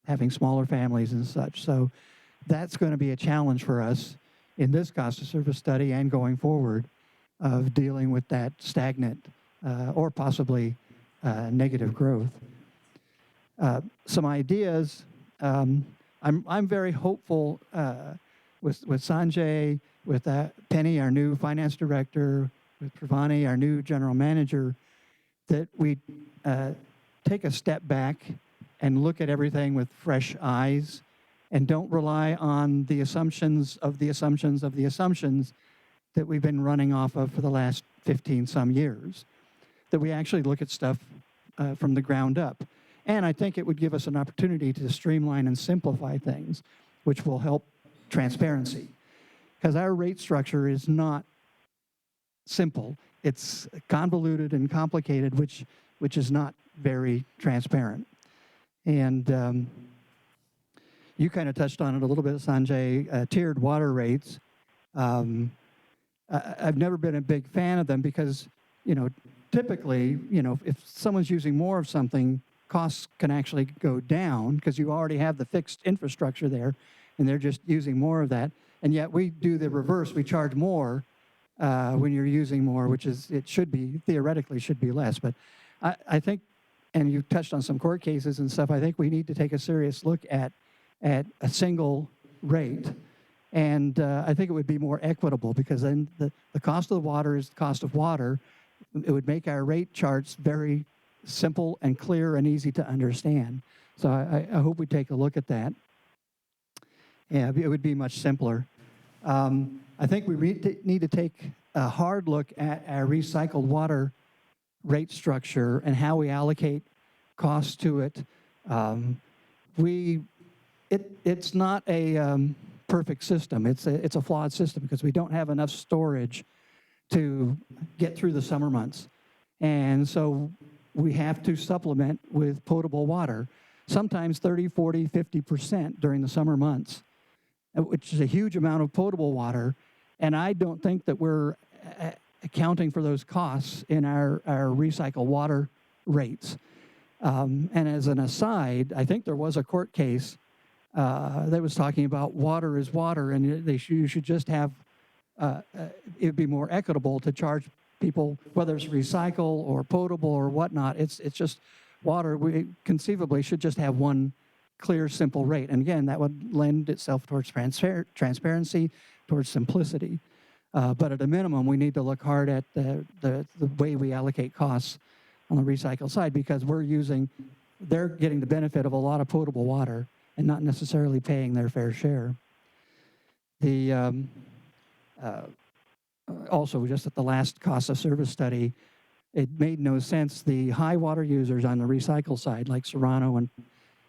having smaller families and such. So that's going to be a challenge for us in this cost of service study and going forward of dealing with that stagnant or possibly negative growth. Some ideas. I'm very hopeful with Sanjay, with Penny, our new finance director, with Pravani, our new general manager, that we take a step back and look at everything with fresh eyes and don't rely on the assumptions of the assumptions of the assumptions that we've been running off of for the last 15 some years, that we actually look at stuff from the ground up. And I think it would give us an opportunity to streamline and simplify things, which will help transparency. Because our rate structure is not simple. It's convoluted and complicated, which is not very transparent. And you kind of touched on it a little bit, Sanjay, tiered water rates. I've never been a big fan of them because, typically, if someone's using more of something, costs can actually go down because you already have the fixed infrastructure there and they're just using more of that. And yet we do the reverse. We charge more when you're using more, theoretically should be less. But I think, and you touched on some court cases and stuff, I think we need to take a serious look at a single rate. And I think it would be more equitable because then the cost of the water is the cost of water. It would make our rate charts very simple and clear and easy to understand. So I hope we take a look at that. Yeah, it would be much simpler. I think we need to take a hard look at our recycled water rate structure and how we allocate costs to it. It's not a perfect system. It's a flawed system because we don't have enough storage to get through the summer months. And so we have to supplement with potable water, sometimes 30, 40, 50% during the summer months, which is a huge amount of potable water. And I don't think that we're accounting for those costs in our recycled water rates. And as an aside, I think there was a court case that was talking about water is water, and you should just have, it would be more equitable to charge people, whether it's recycle or potable or whatnot. It's just water. We conceivably should just have one clear, simple rate. And again, that would lend itself towards transparency, towards simplicity. But at a minimum, we need to look hard at the way we allocate costs on the recycle side because they're getting the benefit of a lot of potable water and not necessarily paying their fair share. Also, just at the last cost of service study, it made no sense. The high water users on the recycle side, like Serrano and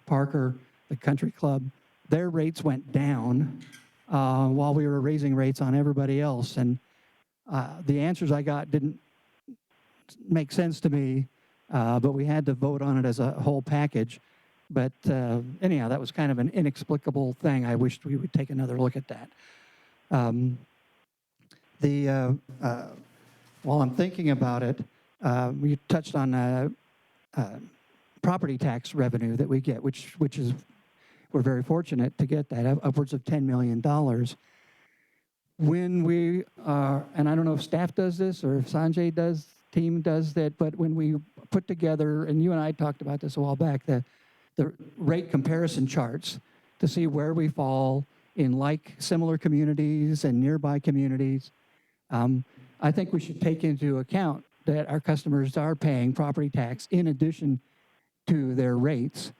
Parker, the country club, their rates went down while we were raising rates on everybody else. And the answers I got didn't make sense to me, but we had to vote on it as a whole package. But anyhow, that was kind of an inexplicable thing. I wished we would take another look at that. While I'm thinking about it, we touched on property tax revenue that we get, which is, we're very fortunate to get that, upwards of $10 million. When we are, and I don't know if staff does this or if Sanjay team does that, but when we put together, and you and I talked about this a while back, the rate comparison charts to see where we fall in similar communities and nearby communities, I think we should take into account that our customers are paying property tax in addition to their rates.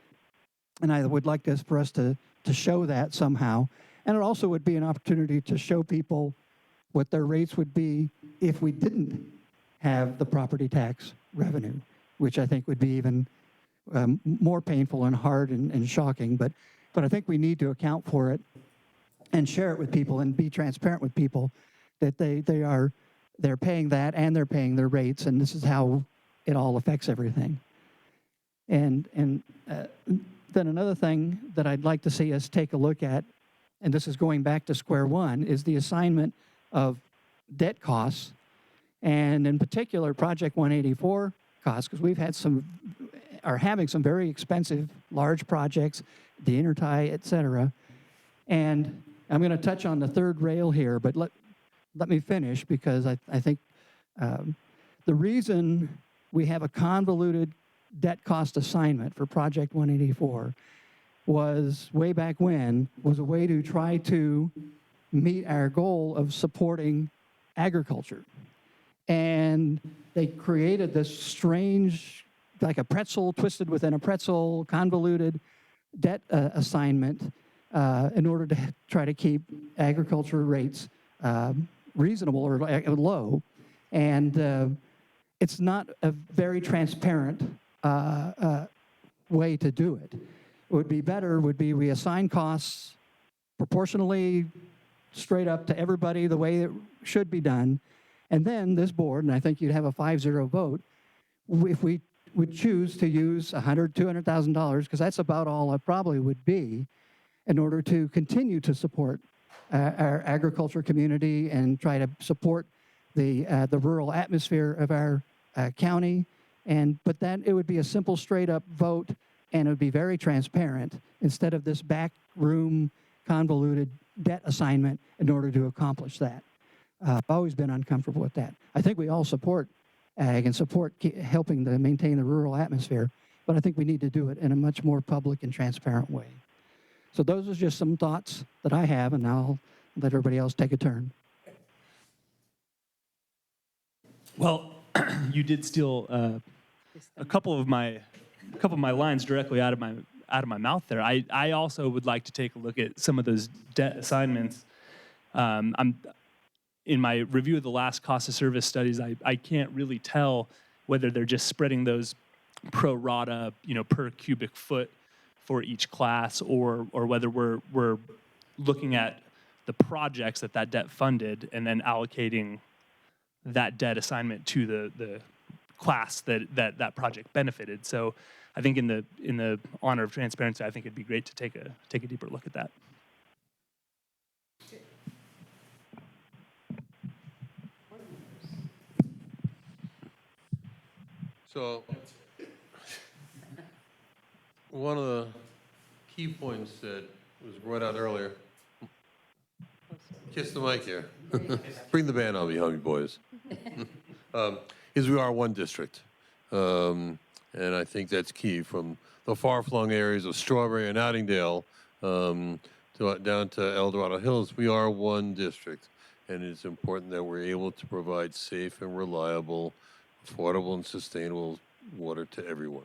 And I would like for us to show that somehow. And it also would be an opportunity to show people what their rates would be if we didn't have the property tax revenue, which I think would be even more painful and hard and shocking. But I think we need to account for it and share it with people and be transparent with people that they're paying that and they're paying their rates, and this is how it all affects everything. And then another thing that I'd like to see us take a look at, and this is going back to square one, is the assignment of debt costs, and in particular Project 184 costs, because we've had are having some very expensive large projects, the intertie, et cetera. And I'm going to touch on the third rail here, but let me finish, because I think the reason we have a convoluted debt cost assignment for Project 184 was way back when, was a way to try to meet our goal of supporting agriculture. And they created this strange, like a pretzel twisted within a pretzel, convoluted debt assignment in order to try to keep agriculture rates reasonable or low. And it's not a very transparent way to do it. What would be better would be we assign costs proportionally straight up to everybody the way it should be done. And then this board, and I think you'd have a 5-0 vote, if we would choose to use $100,000, $200,000, because that's about all it probably would be, in order to continue to support our agriculture community and try to support the rural atmosphere of our county. But then it would be a simple, straight-up vote, and it would be very transparent instead of this backroom, convoluted debt assignment in order to accomplish that. I've always been uncomfortable with that. I think we all support ag and support helping to maintain the rural atmosphere, but I think we need to do it in a much more public and transparent way. So those are just some thoughts that I have, and I'll let everybody else take a turn. Well, you did steal a couple of my lines directly out of my mouth there. I also would like to take a look at some of those debt assignments. In my review of the last cost of service studies, I can't really tell whether they're just spreading those pro rata, per cubic foot for each class, or whether we're looking at the projects that debt funded and then allocating that debt assignment to the class that project benefited. So I think in the honor of transparency, I think it'd be great to take a deeper look at that. So, one of the key points that was brought out earlier, kiss the mic here, bring the band on behind me, boys, is we are one district. And I think that's key, from the far-flung areas of Strawberry and Nottingdale down to El Dorado Hills. We are one district, and it's important that we're able to provide safe and reliable, affordable and sustainable water to everyone.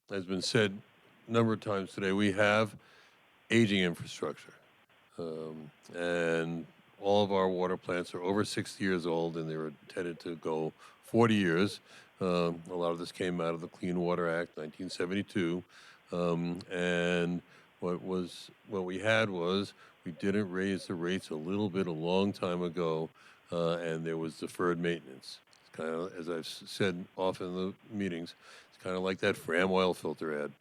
As been said a number of times today, we have aging infrastructure. And all of our water plants are over 60 years old, and they were intended to go 40 years. A lot of this came out of the Clean Water Act, 1972. And what we had was we didn't raise the rates a little bit a long time ago, and there was deferred maintenance. It's kind of, as I've said often in the meetings, it's kind of like that Fram oil filter ad.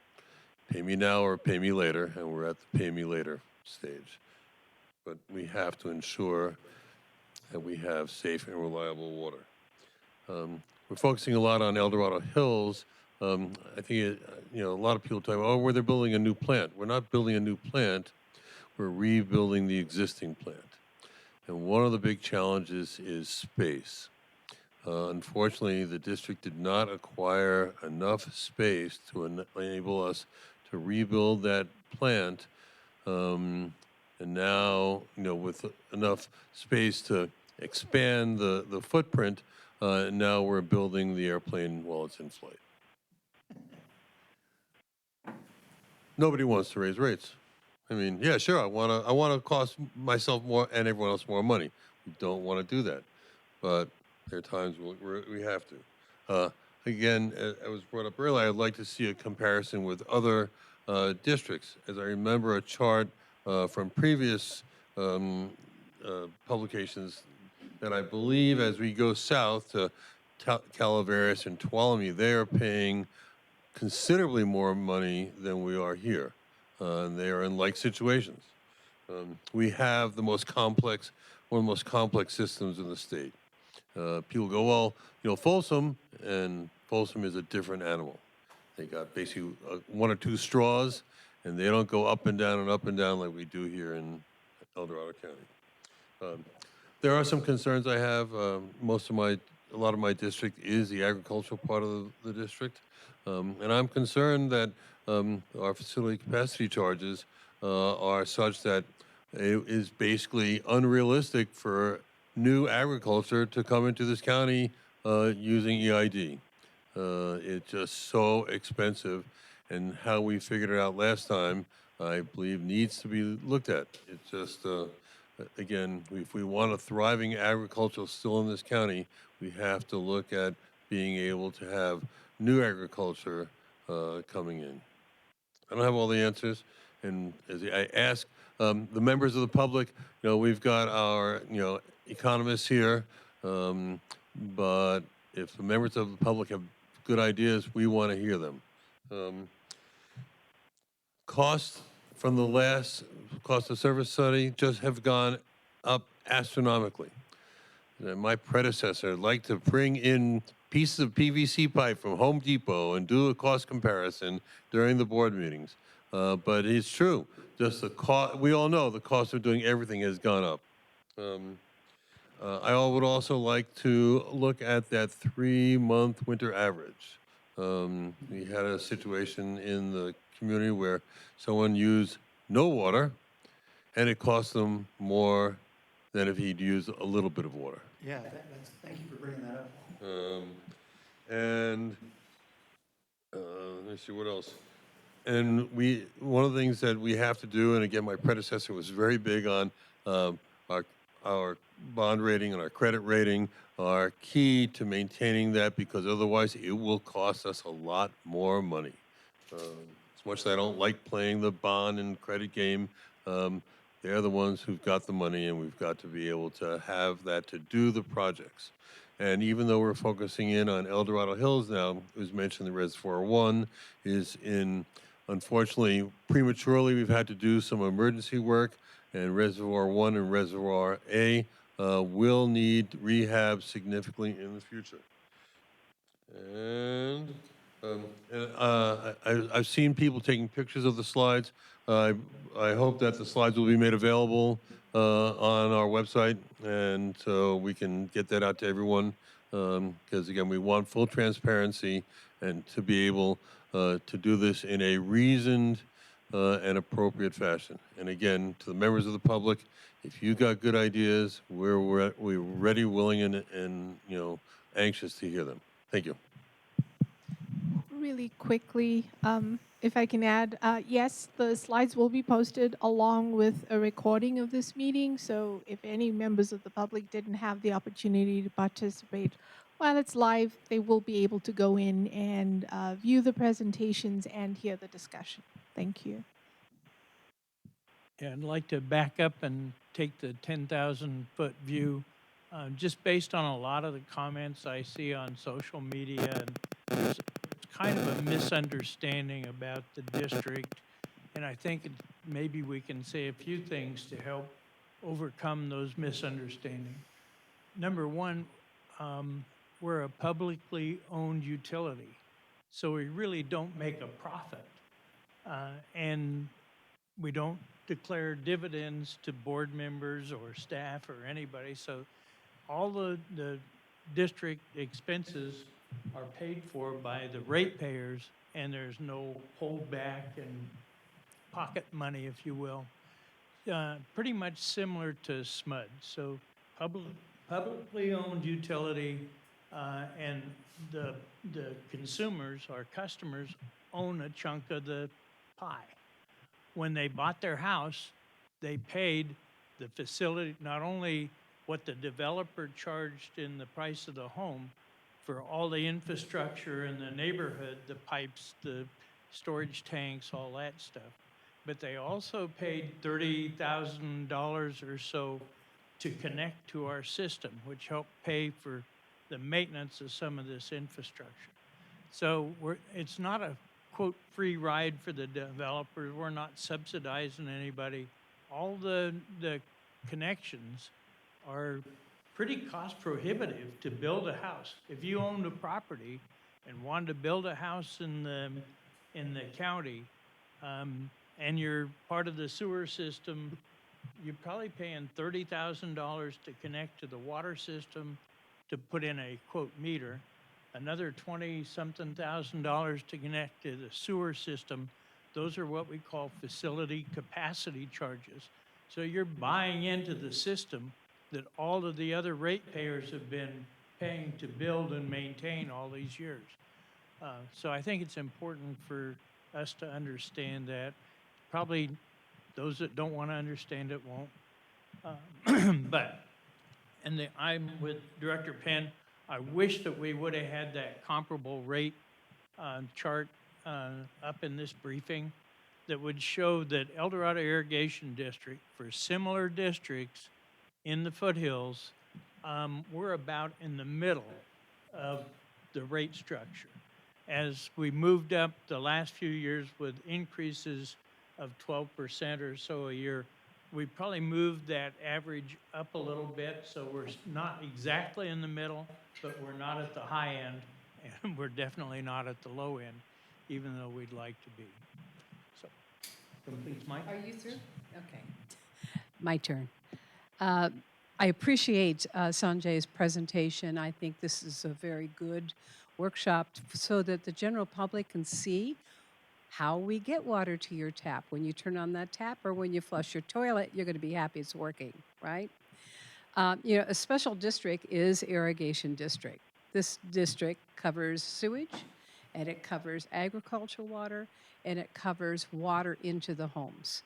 Pay me now or pay me later, and we're at the pay me later stage. But we have to ensure that we have safe and reliable water. We're focusing a lot on El Dorado Hills. I think a lot of people talk about, oh, where they're building a new plant. We're not building a new plant. We're rebuilding the existing plant. And one of the big challenges is space. Unfortunately, the district did not acquire enough space to enable us to rebuild that plant. And now, with enough space to expand the footprint, now we're building the airplane while it's in flight. Nobody wants to raise rates. I mean, yeah, sure, I want to cost myself more and everyone else more money. We don't want to do that, but there are times we have to. Again, it was brought up earlier, I'd like to see a comparison with other districts. As I remember a chart from previous publications that I believe as we go south to Calaveras and Tuolumne, they are paying considerably more money than we are here. And they are in like situations. We have one of the most complex systems in the state. People go, well, Folsom, and Folsom is a different animal. They got basically one or two straws, and they don't go up and down like we do here in El Dorado County. There are some concerns I have. A lot of my district is the agricultural part of the district. And I'm concerned that our facility capacity charges are such that it is basically unrealistic for new agriculture to come into this county using EID. It's just so expensive, and how we figured it out last time, I believe, needs to be looked at. It's just, again, if we want a thriving agriculture still in this county, we have to look at being able to have new agriculture coming in. I don't have all the answers, and as I ask the members of the public, we've got our economists here, but if the members of the public have good ideas, we want to hear them. Costs from the last cost of service study just have gone up astronomically. My predecessor liked to bring in pieces of PVC pipe from Home Depot and do a cost comparison during the board meetings. But it's true, just the cost, we all know the cost of doing everything has gone up. I would also like to look at that 3-month winter average. We had a situation in the community where someone used no water, and it cost them more than if he'd used a little bit of water. Yeah, thank you for bringing that up. And let me see what else. And one of the things that we have to do, and again, my predecessor was very big on our bond rating and our credit rating are key to maintaining that, because otherwise it will cost us a lot more money. As much as I don't like playing the bond and credit game, they're the ones who've got the money, and we've got to be able to have that to do the projects. And even though we're focusing in on El Dorado Hills now, it was mentioned the Reservoir 1 is unfortunately, prematurely, we've had to do some emergency work, and Reservoir 1 and Reservoir A will need rehab significantly in the future. And I've seen people taking pictures of the slides. I hope that the slides will be made available on our website, and so we can get that out to everyone. Because again, we want full transparency and to be able to do this in a reasoned and appropriate fashion. And again, to the members of the public, if you got good ideas, we're ready, willing, and anxious to hear them. Thank you. Really quickly, if I can add, yes, the slides will be posted along with a recording of this meeting. So if any members of the public didn't have the opportunity to participate while it's live, they will be able to go in and view the presentations and hear the discussion. Thank you. Yeah, I'd like to back up and take the 10,000-foot view. Just based on a lot of the comments I see on social media, and there's kind of a misunderstanding about the district, and I think maybe we can say a few things to help overcome those misunderstandings. Number one, we're a publicly owned utility, so we really don't make a profit. And we don't declare dividends to board members or staff or anybody, so all the district expenses are paid for by the ratepayers, and there's no holdback and pocket money, if you will. Pretty much similar to SMUD. So publicly owned utility, and the consumers, our customers, own a chunk of the pie. When they bought their house, they paid the facility, not only what the developer charged in the price of the home for all the infrastructure in the neighborhood, the pipes, the storage tanks, all that stuff, but they also paid $30,000 or so to connect to our system, which helped pay for the maintenance of some of this infrastructure. So it's not a, quote, free ride for the developers. We're not subsidizing anybody. All the connections are pretty cost prohibitive to build a house. If you owned a property and wanted to build a house in the county, and you're part of the sewer system, you're probably paying $30,000 to connect to the water system to put in a, quote, meter, another 20-something thousand dollars to connect to the sewer system. Those are what we call facility capacity charges. So you're buying into the system that all of the other ratepayers have been paying to build and maintain all these years. So I think it's important for us to understand that. Probably those that don't want to understand it won't. But, and I'm with Director Penn. I wish that we would have had that comparable rate chart up in this briefing that would show that El Dorado Irrigation District, for similar districts in the foothills, we're about in the middle of the rate structure. As we moved up the last few years with increases of 12% or so a year, we probably moved that average up a little bit, so we're not exactly in the middle, but we're not at the high end, and we're definitely not at the low end, even though we'd like to be. So, completes Mike. Are you through? Okay. My turn. I appreciate Sanjay's presentation. I think this is a very good workshop so that the general public can see how we get water to your tap. When you turn on that tap or when you flush your toilet, you're going to be happy it's working, right? A special district is irrigation district. This district covers sewage, and it covers agricultural water, and it covers water into the homes,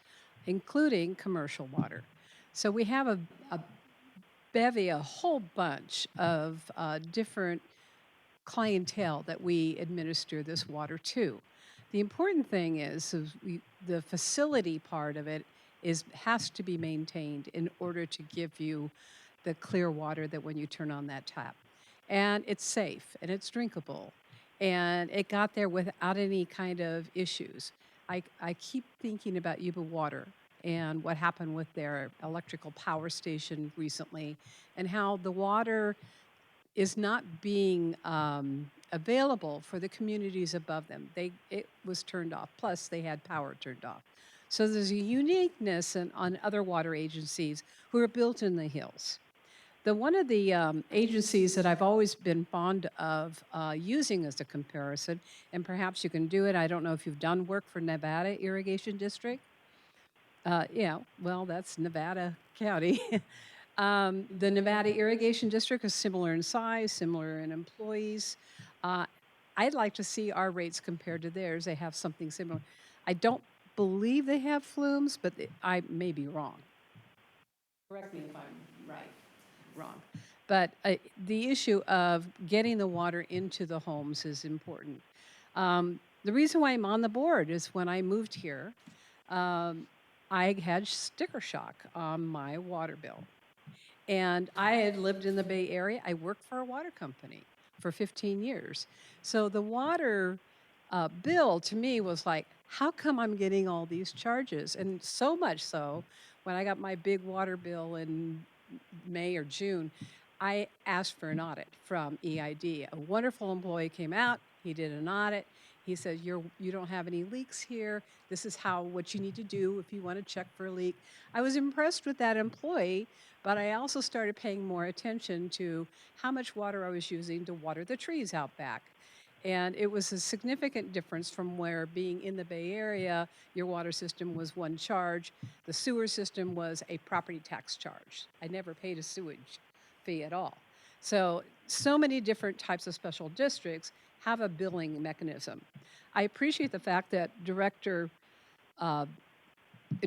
including commercial water. So we have a whole bunch of different clientele that we administer this water to. The important thing is the facility part of it has to be maintained in order to give you the clear water that when you turn on that tap. And it's safe and it's drinkable. And it got there without any kind of issues. I keep thinking about Yuba Water and what happened with their electrical power station recently, and how the water is not being available for the communities above them. It was turned off. Plus, they had power turned off. So there's a uniqueness on other water agencies who are built in the hills. One of the agencies that I've always been fond of using as a comparison, and perhaps you can do it. I don't know if you've done work for Nevada Irrigation District. Yeah, well, that's Nevada County. The Nevada Irrigation District is similar in size, similar in employees. I'd like to see our rates compared to theirs. They have something similar. I don't believe they have flumes, but I may be wrong. Correct me if I'm wrong. But the issue of getting the water into the homes is important. The reason why I'm on the board is when I moved here, um, I had sticker shock on my water bill. And I had lived in the Bay Area. I worked for a water company for 15 years. So the water bill to me was like, how come I'm getting all these charges? And so much so, when I got my big water bill in May or June, I asked for an audit from EID. A wonderful employee came out, he did an audit. He said, you don't have any leaks here. This is what you need to do if you want to check for a leak. I was impressed with that employee, but I also started paying more attention to how much water I was using to water the trees out back. And it was a significant difference from where being in the Bay Area, your water system was one charge. The sewer system was a property tax charge. I never paid a sewage fee at all. So many different types of special districts have a billing mechanism. I appreciate the fact that Director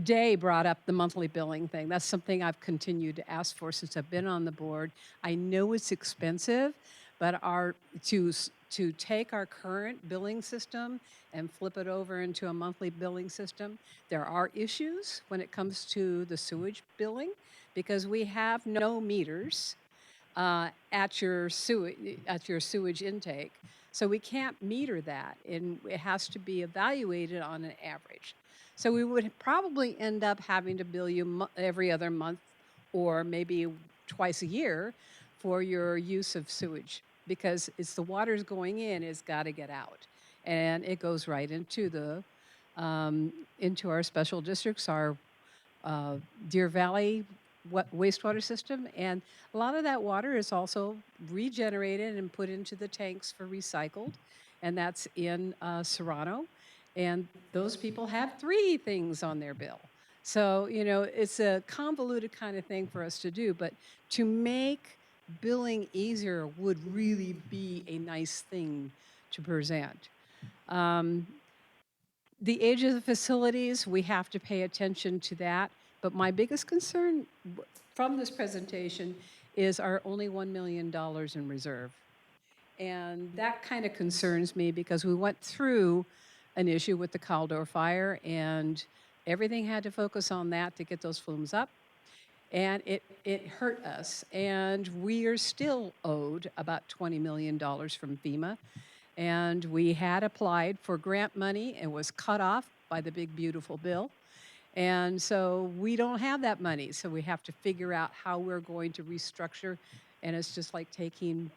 Day brought up the monthly billing thing. That's something I've continued to ask for since I've been on the board. I know it's expensive, but to take our current billing system and flip it over into a monthly billing system, there are issues when it comes to the sewage billing because we have no meters at your sewage intake. So we can't meter that, and it has to be evaluated on an average. So we would probably end up having to bill you every other month or maybe twice a year for your use of sewage because it's the water's going in, it's got to get out. And it goes right into our special districts, our Deer Valley wastewater system. And a lot of that water is also regenerated and put into the tanks for recycled. And that's in Serrano. And those people have 3 things on their bill. So, it's a convoluted kind of thing for us to do. But to make billing easier would really be a nice thing to present. The age of the facilities, we have to pay attention to that. But my biggest concern from this presentation is our only $1 million in reserve. And that kind of concerns me because we went through an issue with the Caldor fire and everything had to focus on that to get those flumes up. And it hurt us. And we are still owed about $20 million from FEMA. And we had applied for grant money and was cut off by the big, beautiful bill. And so we don't have that money. So we have to figure out how we're going to restructure. And it's just like taking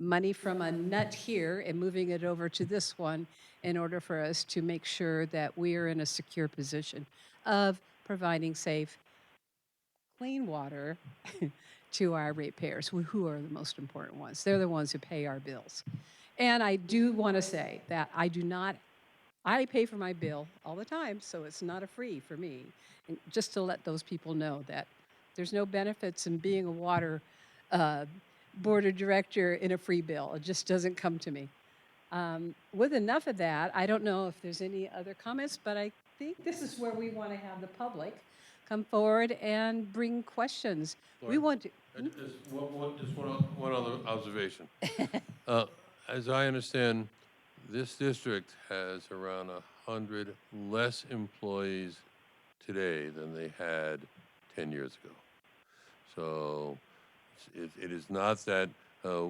money from a nut here and moving it over to this one in order for us to make sure that we are in a secure position of providing safe, clean water to our ratepayers, who are the most important ones. They're the ones who pay our bills. And I do want to say that I pay for my bill all the time, so it's not a free for me. And just to let those people know that there's no benefits in being a water uh, board of director in a free bill. It just doesn't come to me. With enough of that, I don't know if there's any other comments, but I think this is where we want to have the public come forward and bring questions. We Laura, want to. Just one other observation. As I understand, this district has around 100 less employees today than they had 10 years ago. So it is not that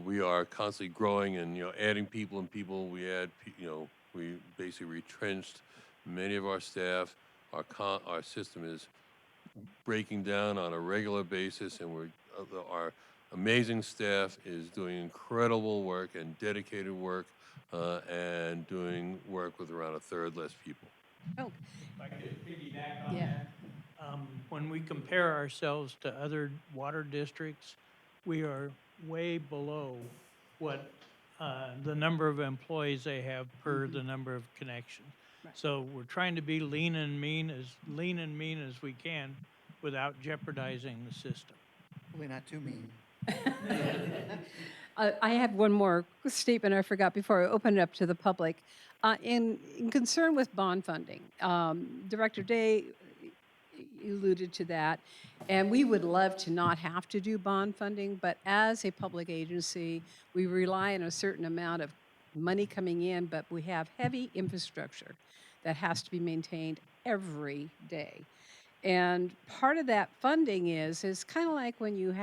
we are constantly growing and adding people and people. We add we basically retrenched many of our staff. Our system is breaking down on a regular basis, and our amazing staff is doing incredible work and dedicated work, and doing work with around a third less people. Oh, If I could piggyback on yeah. that. When we compare ourselves to other water districts, we are way below what the number of employees they have per the number of connections. Right. So we're trying to be lean and mean as we can without jeopardizing the system. Hopefully not too mean. I have one more statement I forgot before I open it up to the public. In concern with bond funding, Director Day, alluded to that. And we would love to not have to do bond funding, but as a public agency, we rely on a certain amount of money coming in, but we have heavy infrastructure that has to be maintained every day. And part of that funding is kind of like when you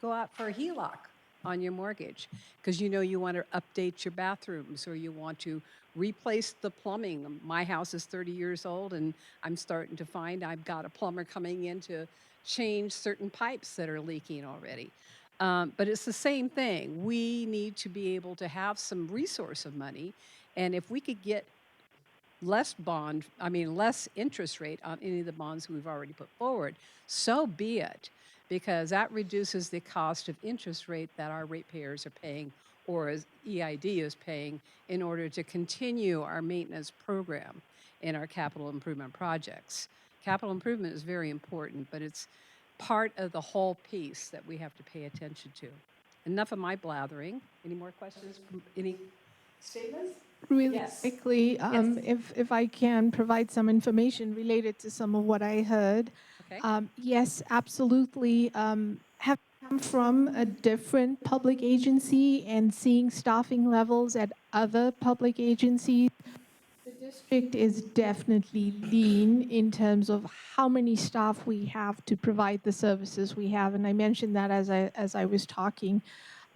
go out for a HELOC on your mortgage because you want to update your bathrooms or you want to replace the plumbing. My house is 30 years old and I'm starting to find I've got a plumber coming in to change certain pipes that are leaking already. But it's the same thing. We need to be able to have some resource of money. And if we could get less interest rate on any of the bonds we've already put forward, so be it, because that reduces the cost of interest rate that our ratepayers are paying or as EID is paying in order to continue our maintenance program in our capital improvement projects. Capital improvement is very important, but it's part of the whole piece that we have to pay attention to. Enough of my blathering. Any more questions? Any statements? Really Yes. quickly, Yes. if I can provide some information related to some of what I heard. Okay. Yes, absolutely. Have come from a different public agency and seeing staffing levels at other public agencies. The district is definitely lean in terms of how many staff we have to provide the services we have, and I mentioned that as I was talking.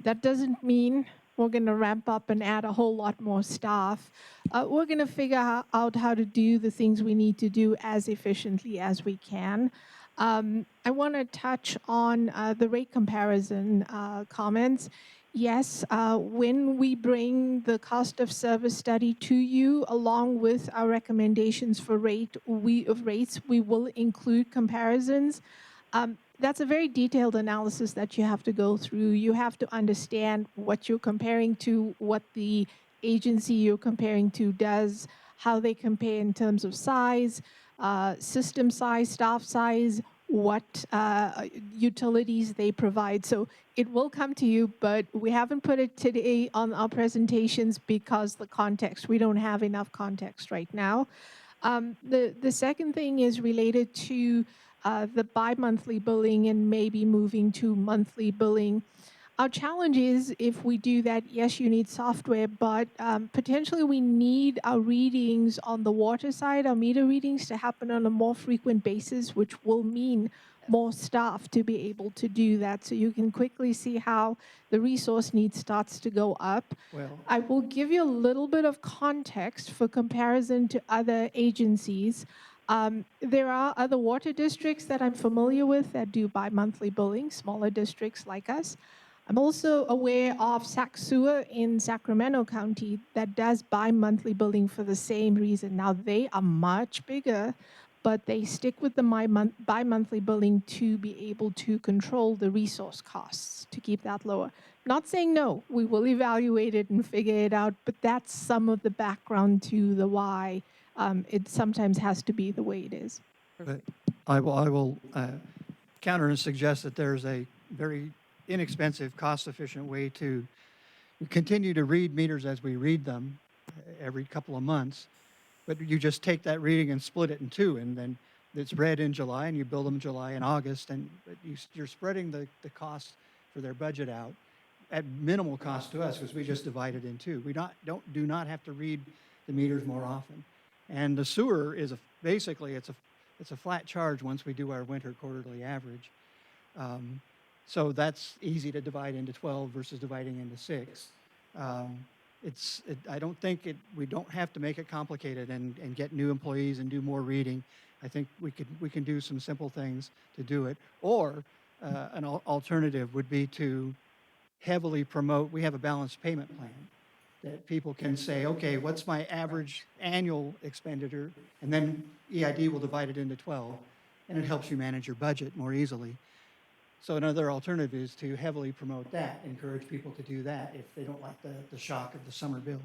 That doesn't mean we're going to ramp up and add a whole lot more staff. We're going to figure out how to do the things we need to do as efficiently as we can. I want to touch on the rate comparison comments. Yes, when we bring the cost of service study to you, along with our recommendations for rates, we will include comparisons. That's a very detailed analysis that you have to go through. You have to understand what you're comparing to, what the agency you're comparing to does, how they compare in terms of size, system size, staff size, what utilities they provide. So it will come to you, but we haven't put it today on our presentations because the context, we don't have enough context right now. The second thing is related to the bi-monthly billing and maybe moving to monthly billing. Our challenge is if we do that, yes, you need software, but potentially we need our readings on the water side, our meter readings to happen on a more frequent basis, which will mean more staff to be able to do that. So you can quickly see how the resource need starts to go up. Well, I will give you a little bit of context for comparison to other agencies. There are other water districts that I'm familiar with that do bi-monthly billing, smaller districts like us. I'm also aware of Sac Sewer in Sacramento County that does bi-monthly billing for the same reason. Now, they are much bigger, but they stick with the bi-monthly billing to be able to control the resource costs, to keep that lower. Not saying no, we will evaluate it and figure it out, but that's some of the background to the why it sometimes has to be the way it is. but I will counter and suggest that there's a very inexpensive, cost-efficient way to continue to read meters as we read them every couple of months. But you just take that reading and split it in two, and then it's read in July, and you bill them July and August, and you're spreading the cost for their budget out at minimal cost to us because we just divide it in two. We do not have to read the meters more often. And the sewer is basically it's a flat charge once we do our winter quarterly average. So that's easy to divide into 12 versus dividing into 6. I don't think we don't have to make it complicated and get new employees and do more reading. I think we can do some simple things to do it. Or an alternative would be to heavily promote. We have a balanced payment plan that people can say, okay, what's my average annual expenditure? And then EID will divide it into 12, and it helps you manage your budget more easily. So another alternative is to heavily promote that, encourage people to do that if they don't like the shock of the summer bill.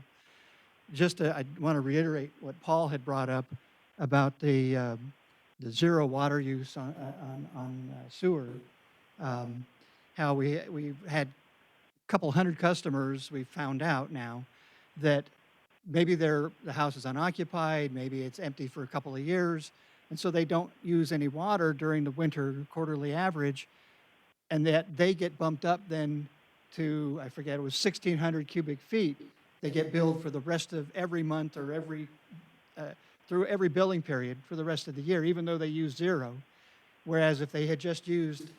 I want to reiterate what Paul had brought up about the zero water use on sewer. How we had a couple hundred customers. We found out now that maybe the house is unoccupied, maybe it's empty for a couple of years, and so they don't use any water during the winter quarterly average, and that they get bumped up then to, I forget, it was 1,600 cubic feet. They get billed for the rest of every month or through every billing period for the rest of the year, even though they use zero. Whereas if they had just used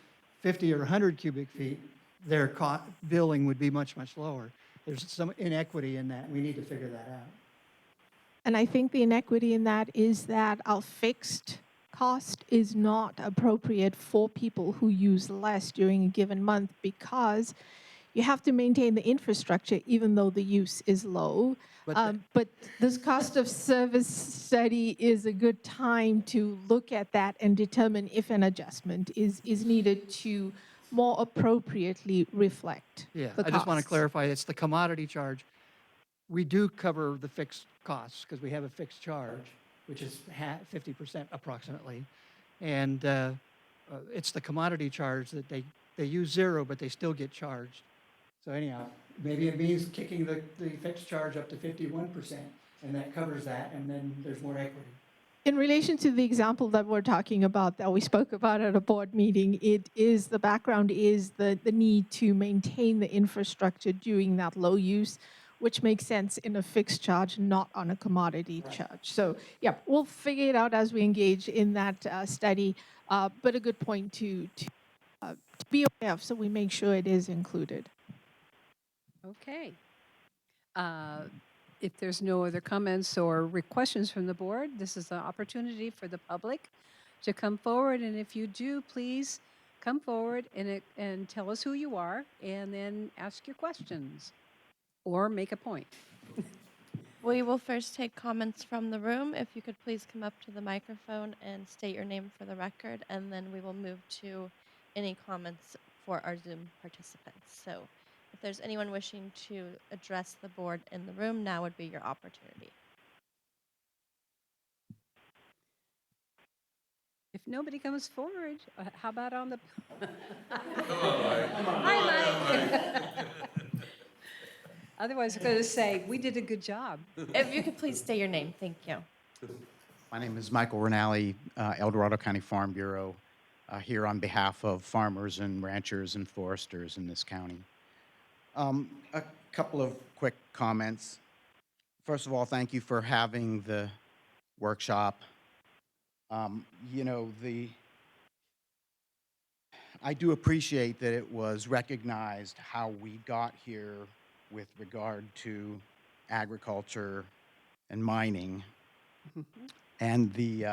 50 or 100 cubic feet, their billing would be much, much lower. There's some inequity in that. We need to figure that out. And I think the inequity in that is that our fixed cost is not appropriate for people who use less during a given month, because you have to maintain the infrastructure even though the use is low. But this cost of service study is a good time to look at that and determine if an adjustment is needed to more appropriately reflect Yeah, the I just want to costs. clarify, it's the commodity charge. We do cover the fixed costs because we have a fixed charge, which is 50% approximately. And it's the commodity charge that they use zero, but they still get charged. So anyhow, maybe it means kicking the fixed charge up to 51%, and that covers that, and then there's more equity. In relation to the example that we're talking about, that we spoke about at a board meeting, the background is the need to maintain the infrastructure during that low use, which makes sense in a fixed charge, not on a commodity charge. So yeah, we'll figure it out as we engage in that study, but a good point to be aware of, so we make sure it is included. Okay. If there's no other comments or questions from the board, this is an opportunity for the public to come forward. And if you do, please come forward and tell us who you are, and then ask your questions or make a point. We will first take comments from the room. If you could please come up to the microphone and state your name for the record, and then we will move to any comments for our Zoom participants. So if there's anyone wishing to address the board in the room, now would be your opportunity. If nobody comes forward, how about on the? Come on, Hi, Mike. Otherwise, I'm going to say we did a good job. If you could please state your name, thank you. My name is Michael Rinaldi, El Dorado County Farm Bureau, here on behalf of farmers and ranchers and foresters in this county. A couple of quick comments. First of all, thank you for having the workshop. You know, I do appreciate that it was recognized how we got here with regard to agriculture and mining, and the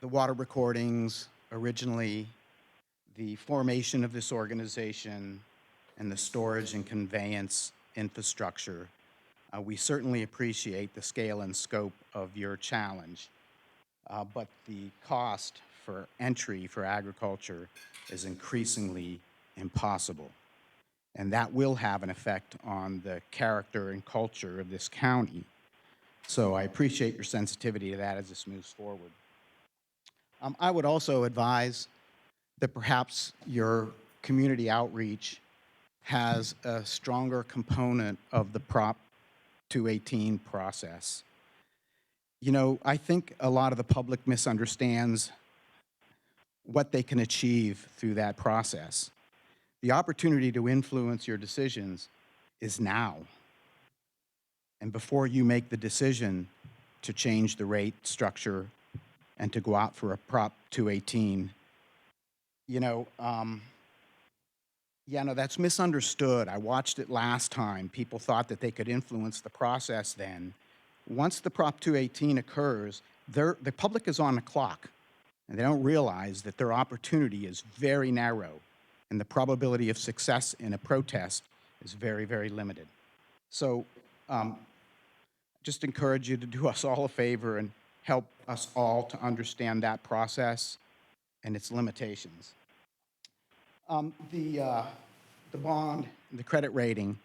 water recordings originally, the formation of this organization, and the storage and conveyance infrastructure. We certainly appreciate the scale and scope of your challenge, but the cost for entry for agriculture is increasingly impossible. And that will have an effect on the character and culture of this county. So I appreciate your sensitivity to that as this moves forward. I would also advise that perhaps your community outreach has a stronger component of the Prop 218 process. You know, I think a lot of the public misunderstands what they can achieve through that process. The opportunity to influence your decisions is now. And before you make the decision to change the rate structure and to go out for a Prop 218, you know, that's misunderstood. I watched it last time. People thought that they could influence the process then. Once the Prop 218 occurs, the public is on the clock, and they don't realize that their opportunity is very narrow, and the probability of success in a protest is very, very limited. So just encourage you to do us all a favor and help us all to understand that process and its limitations. The bond, the credit rating,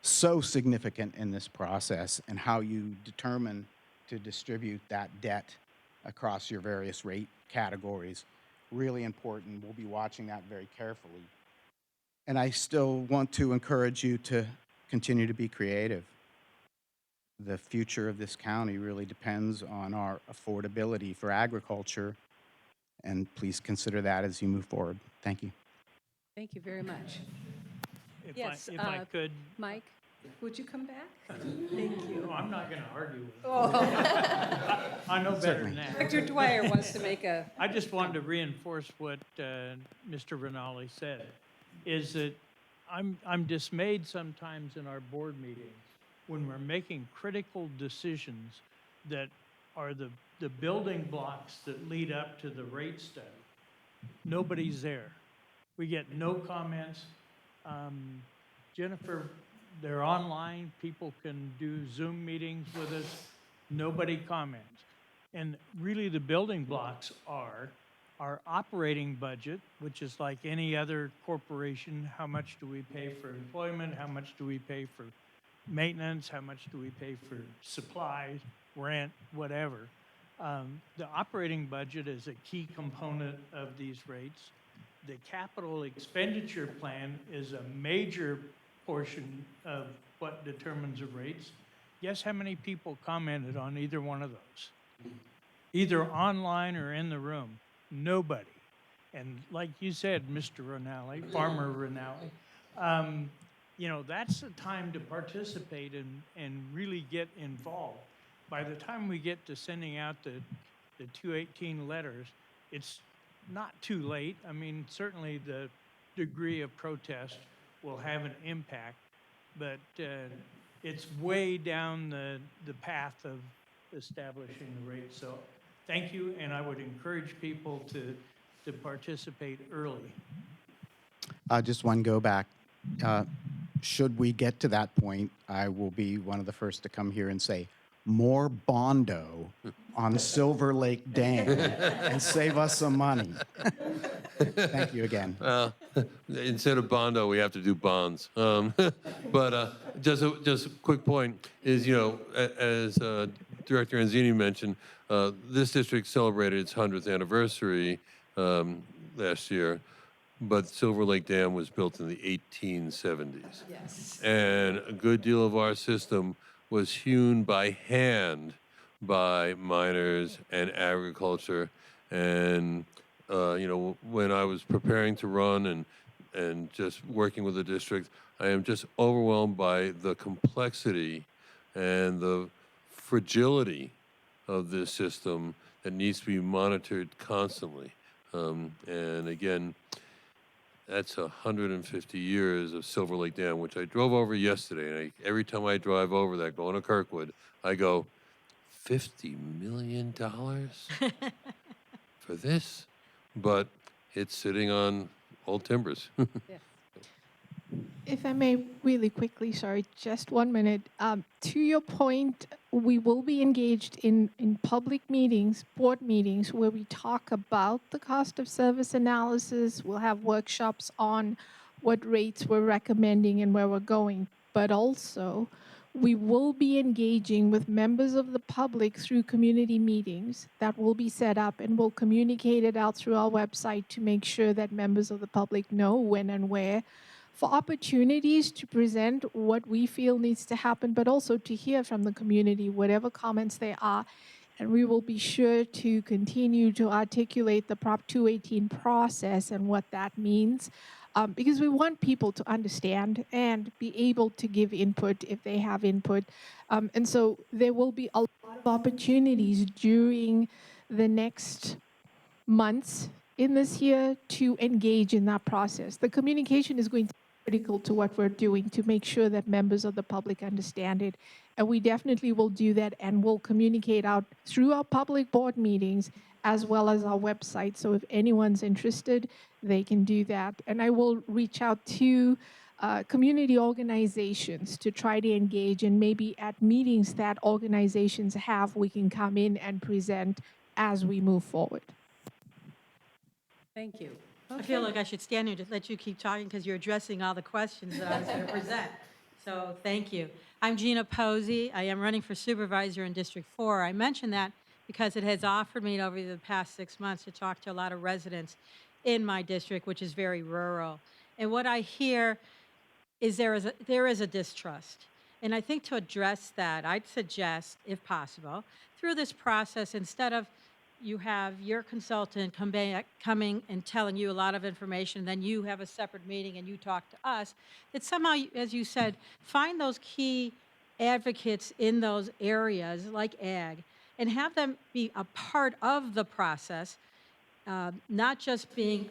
so significant in this process, and how you determine to distribute that debt across your various rate categories. Really important. We'll be watching that very carefully. And I still want to encourage you to continue to be creative. the future of this county really depends on our affordability for agriculture, and please consider that as you move forward. Thank you. Thank you very much. If Yes, I could, Mike, would you come back? no, I'm not going to argue with you. Oh, I know better Certainly. than that. Director Dwyer wants to make a, I just wanted to reinforce what Mr. Rinaldi said, is that I'm dismayed sometimes in our board meetings when we're making critical decisions that are the building blocks that lead up to the rate study. Nobody's there. We get no comments. Jennifer, they're online. People can do Zoom meetings with us. Nobody comments. And really, the building blocks are our operating budget, which is like any other corporation. How much do we pay for employment? How much do we pay for maintenance? How much do we pay for supplies, rent, whatever? The operating budget is a key component of these rates. The capital expenditure plan is a major portion of what determines the rates. Guess how many people commented on either one of those? Either online or in the room? Nobody. And like you said, Mr. Rinaldi, Farmer Rinaldi, that's the time to participate and really get involved. By the time we get to sending out the 218 letters, it's not too late. I mean, certainly the degree of protest will have an impact, but it's way down the path of establishing the rate. So thank you, and I would encourage people to participate early. Just one go back. Should we get to that point, I will be one of the first to come here and say, more Bondo on Silver Lake Dam and save us some money. Thank you again. Instead of Bondo, we have to do bonds. But just a quick point is, as Director Anzini mentioned, this district celebrated its 100th anniversary last year, but Silver Lake Dam was built in the 1870s. yes. And a good deal of our system was hewn by hand by miners and agriculture. And, when I was preparing to run and just working with the district, I am just overwhelmed by the complexity and the fragility of this system that needs to be monitored constantly. And again, that's 150 years of Silver Lake Dam, which I drove over yesterday. And every time I drive over that going to Kirkwood, I go, $50 million for this? But it's sitting on old timbers. Yes. If I may, really quickly, sorry, just 1 minute. To your point, we will be engaged in public meetings, board meetings, where we talk about the cost of service analysis. We'll have workshops on what rates we're recommending and where we're going. But also, we will be engaging with members of the public through community meetings that will be set up, and we'll communicate it out through our website to make sure that members of the public know when and where, for opportunities to present what we feel needs to happen, but also to hear from the community, whatever comments there are. And we will be sure to continue to articulate the Prop 218 process and what that means, because we want people to understand and be able to give input if they have input. And so there will be a lot of opportunities during the next months in this year to engage in that process. The communication is going to be critical to what we're doing to make sure that members of the public understand it. And we definitely will do that, and we'll communicate out through our public board meetings as well as our website. So if anyone's interested, they can do that. And I will reach out to community organizations to try to engage, and maybe at meetings that organizations have, we can come in and present as we move forward. Thank you. I feel like I should stand here to let you keep talking because you're addressing all the questions that I was going to present. So thank you. I'm Gina Posey. I am running for supervisor in District 4. I mention that because it has offered me over the past 6 months to talk to a lot of residents in my district, which is very rural. And what I hear is there is a distrust. And I think to address that, I'd suggest, if possible, through this process, instead of you have your consultant coming and telling you a lot of information, then you have a separate meeting and you talk to us, that somehow, as you said, find those key advocates in those areas like ag and have them be a part of the process, not just being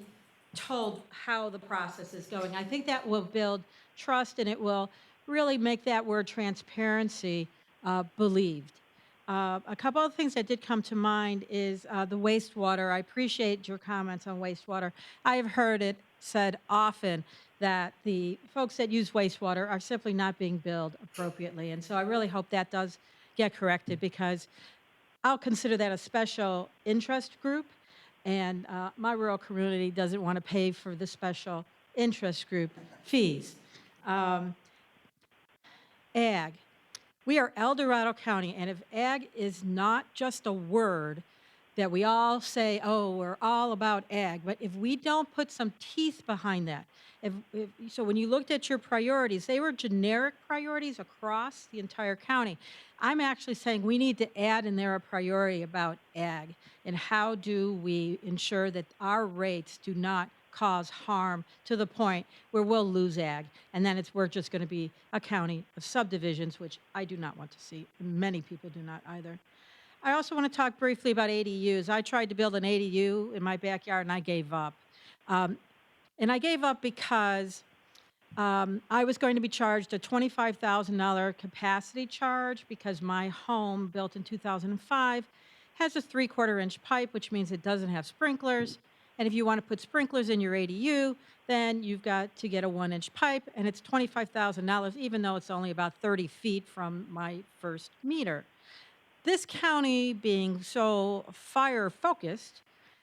told how the process is going. I think that will build trust and it will really make that word transparency believed. A couple of things that did come to mind is the wastewater. I appreciate your comments on wastewater. I have heard it said often that the folks that use wastewater are simply not being billed appropriately. And so I really hope that does get corrected because I'll consider that a special interest group, and my rural community doesn't want to pay for the special interest group fees. Um, Ag. We are El Dorado County, and if ag is not just a word that we all say, oh, we're all about ag, but if we don't put some teeth behind that, so when you looked at your priorities, they were generic priorities across the entire county. I'm actually saying we need to add in there a priority about ag and how do we ensure that our rates do not cause harm to the point where we'll lose ag. And then we're just going to be a county of subdivisions, which I do not want to see. Many people do not either. I also want to talk briefly about ADUs. I tried to build an ADU in my backyard and I gave up. And I gave up because I was going to be charged a $25,000 capacity charge because my home, built in 2005, has a 3/4 inch pipe, which means it doesn't have sprinklers. And if you want to put sprinklers in your ADU, then you've got to get a 1-inch pipe, and it's $25,000, even though it's only about 30 feet from my first meter. This county, being so fire focused,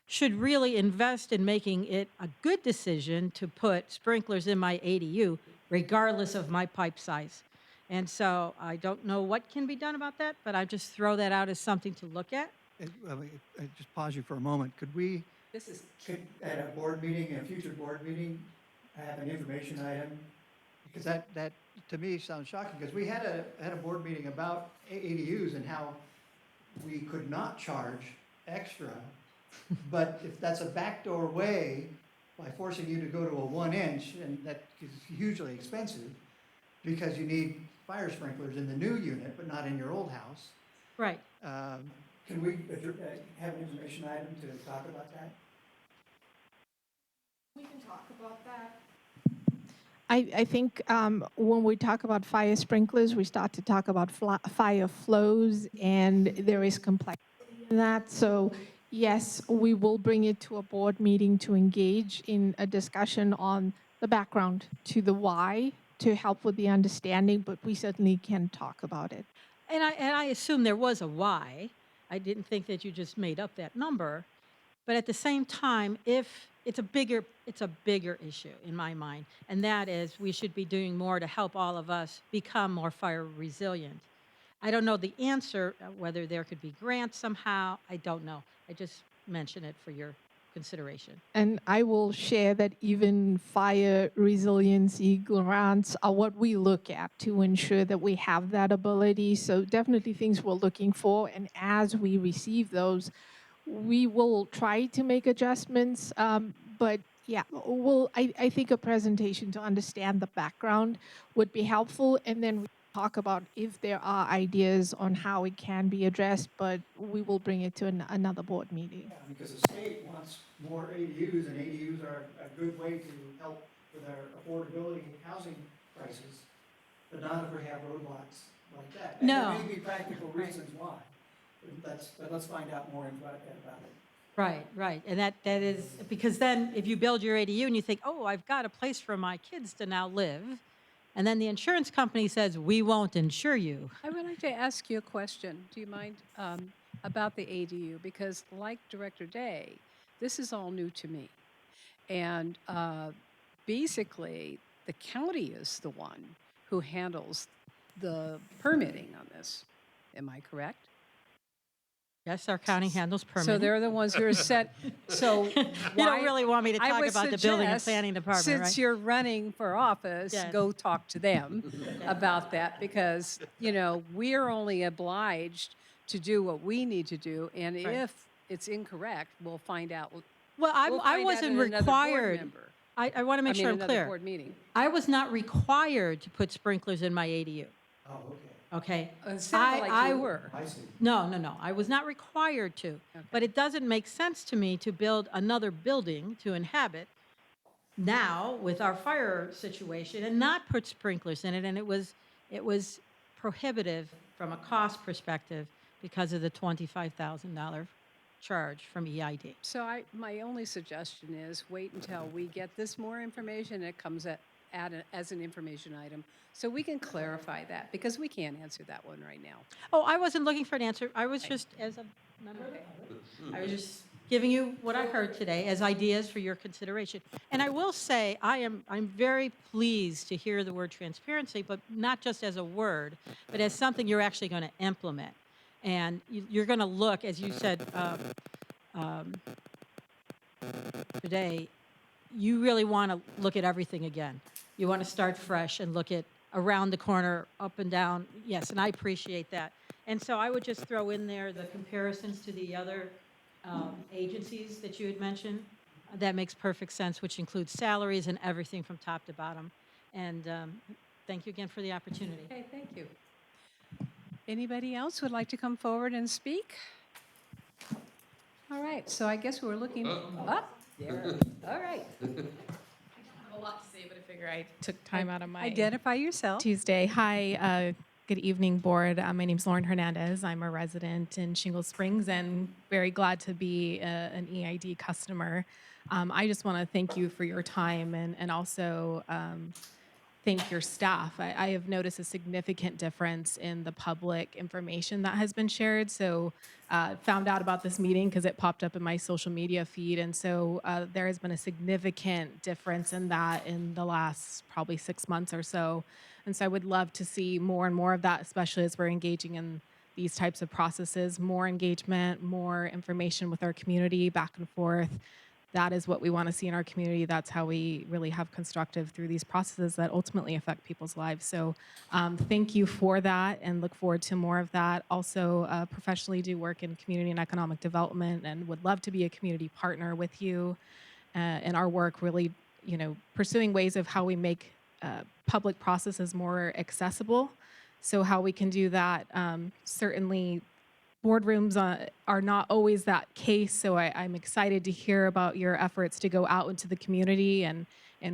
should really invest in making it a good decision to put sprinklers in my ADU, regardless of my pipe size. And so I don't know what can be done about that, but I just throw that out as something to look at. Just pause you for a moment. Could we, This is at a board meeting, a future board meeting, have an information item? Because that to me sounds shocking, because we had a board meeting about ADUs and how we could not charge extra. But if that's a backdoor way, by forcing you to go to a 1-inch, and that is hugely expensive, because you need fire sprinklers in the new unit, but not in your old house. Right. Can we have an information item to talk about that? I think when we talk about fire sprinklers, we start to talk about fire flows, and there is complexity in that. So yes, we will bring it to a board meeting to engage in a discussion on the background to the why to help with the understanding, but we certainly can talk about it. And I assume there was a why. I didn't think that you just made up that number. But at the same time, if it's a bigger issue in my mind, and that is we should be doing more to help all of us become more fire resilient. I don't know the answer, whether there could be grants somehow. I don't know. I just mention it for your consideration. And I will share that even fire resiliency grants are what we look at to ensure that we have that ability. So definitely things we're looking for. And as we receive those, we will try to make adjustments. But yeah, I think a presentation to understand the background would be helpful. And then we talk about if there are ideas on how it can be addressed, but we will bring it to another board meeting. Yeah, because the state wants more ADUs, and ADUs are a good way to help with our affordability housing prices, but not if we have roadblocks like that. And No. there may be practical Right. reasons why. But let's find out more about it. Right. And that is, because then if you build your ADU and you think, oh, I've got a place for my kids to now live, and then the insurance company says, we won't insure you. I would like to ask you a question. Do you mind about the ADU? Because, like Director Day, this is all new to me. And basically, the county is the one who handles the permitting on this. Am I correct? Yes, our county handles So permitting. they're the ones who are set, so You why? don't really want me to I talk would about the building and suggest, planning department, since right? you're running for office, Yes. go talk to them about that, because, we're only obliged to do what we need to do, and Right. if it's incorrect, we'll find out. Well, We'll I find out wasn't in another board required. member. I want to make sure I'm another clear. board meeting. I was not required to put sprinklers in my ADU. Oh, okay. Okay. It sounded like you were. I see. No. I was not required to. But it doesn't make sense to me to build another building to inhabit now with our fire situation and not put sprinklers in it. And it was prohibitive from a cost perspective because of the $25,000 charge from EID. So my only suggestion is wait until we get this more information, it comes as an information item, so we can clarify that, because we can't answer that one right now. Oh, I wasn't looking for an answer. I was just, as a member of the public, I was just giving you what I heard today as ideas for your consideration. And I will say, I'm very pleased to hear the word transparency, but not just as a word, but as something you're actually going to implement. And you're going to look, as you said today, you really want to look at everything again. You want to start fresh and look at around the corner, up and down. Yes, and I appreciate that. And so I would just throw in there the comparisons to the other agencies that you had mentioned. That makes perfect sense, which includes salaries and everything from top to bottom. And thank you again for the opportunity. Okay, thank you. Anybody else would like to come forward and speak? All right, so I guess we're looking up there. All right. A lot to say, but I figure I took time out of my Identify yourself. Tuesday. Hi, good evening, board. My name's Lauren Hernandez. I'm a resident in Shingle Springs and very glad to be an EID customer. I just want to thank you for your time and also thank your staff. I have noticed a significant difference in the public information that has been shared. So found out about this meeting because it popped up in my social media feed. And so there has been a significant difference in that in the last probably 6 months or so. And so I would love to see more and more of that, especially as we're engaging in these types of processes, more engagement, more information with our community back and forth. That is what we want to see in our community. That's how we really have constructive through these processes that ultimately affect people's lives. So thank you for that and look forward to more of that. Also professionally do work in community and economic development and would love to be a community partner with you in our work, really, pursuing ways of how we make public processes more accessible. So how we can do that, certainly boardrooms are not always that case, so I'm excited to hear about your efforts to go out into the community and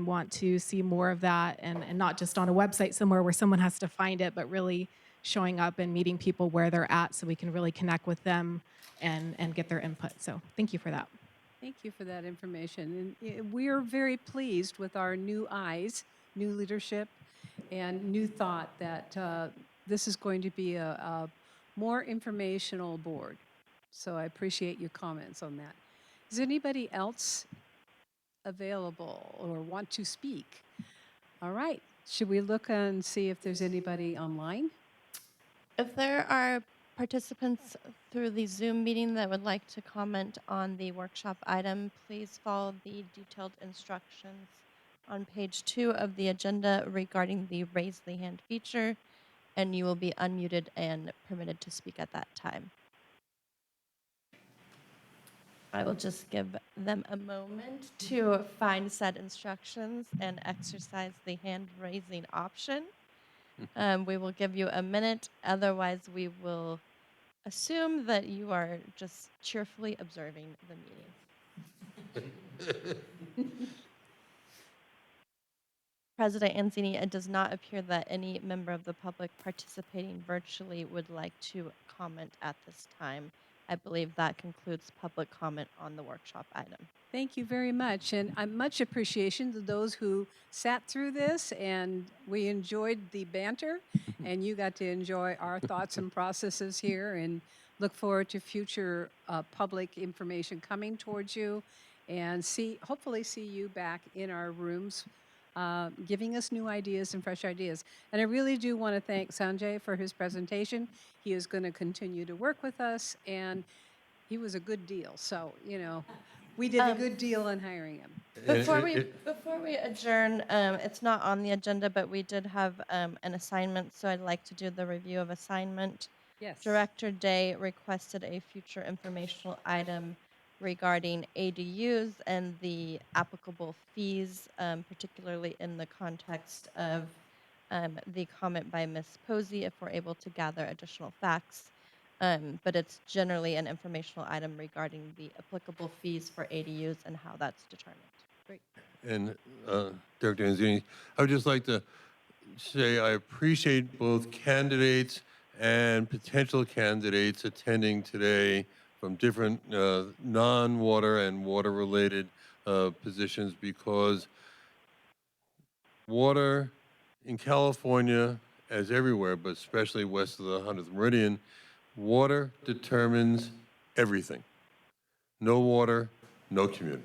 want to see more of that, and not just on a website somewhere where someone has to find it, but really showing up and meeting people where they're at so we can really connect with them and get their input. So thank you for that. Thank you for that information. And we're very pleased with our new eyes, new leadership, and new thought that this is going to be a more informational board. So I appreciate your comments on that. Is anybody else available or want to speak? All right. Should we look and see if there's anybody online? If there are participants through the Zoom meeting that would like to comment on the workshop item, please follow the detailed instructions on page 2 of the agenda regarding the raise the hand feature, and you will be unmuted and permitted to speak at that time. I will just give them a moment to find said instructions and exercise the hand raising option. We will give you a minute. Otherwise, we will assume that you are just cheerfully observing the meeting. President Anzini, it does not appear that any member of the public participating virtually would like to comment at this time. I believe that concludes public comment on the workshop item. Thank you very much, and much appreciation to those who sat through this, and we enjoyed the banter, and you got to enjoy our thoughts and processes here, and look forward to future public information coming towards you, and hopefully see you back in our rooms giving us new ideas and fresh ideas. And I really do want to thank Sanjay for his presentation. He is going to continue to work with us, and he was a good deal. So, we did a good deal in hiring him. Before we adjourn, it's not on the agenda, but we did have an assignment, so I'd like to do the review of assignment. Yes. Director Day requested a future informational item regarding ADUs and the applicable fees, particularly in the context of the comment by Ms. Posey, if we're able to gather additional facts. But it's generally an informational item regarding the applicable fees for ADUs and how that's determined. Great. And Director Anzini, I would just like to say I appreciate both candidates and potential candidates attending today from different non-water and water-related positions, because water in California, as everywhere, but especially west of the 100th meridian, water determines everything. No water, no community.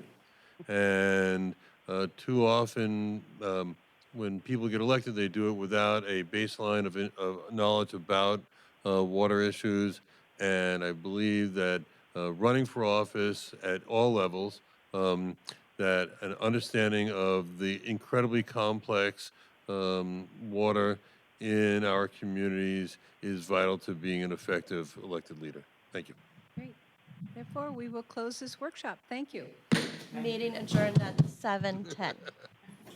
And too often, when people get elected, they do it without a baseline of knowledge about water issues. And I believe that running for office at all levels, that an understanding of the incredibly complex water in our communities is vital to being an effective elected leader. Thank you. Great. Therefore, we will close this workshop. Thank you. Meeting adjourned at 7:10.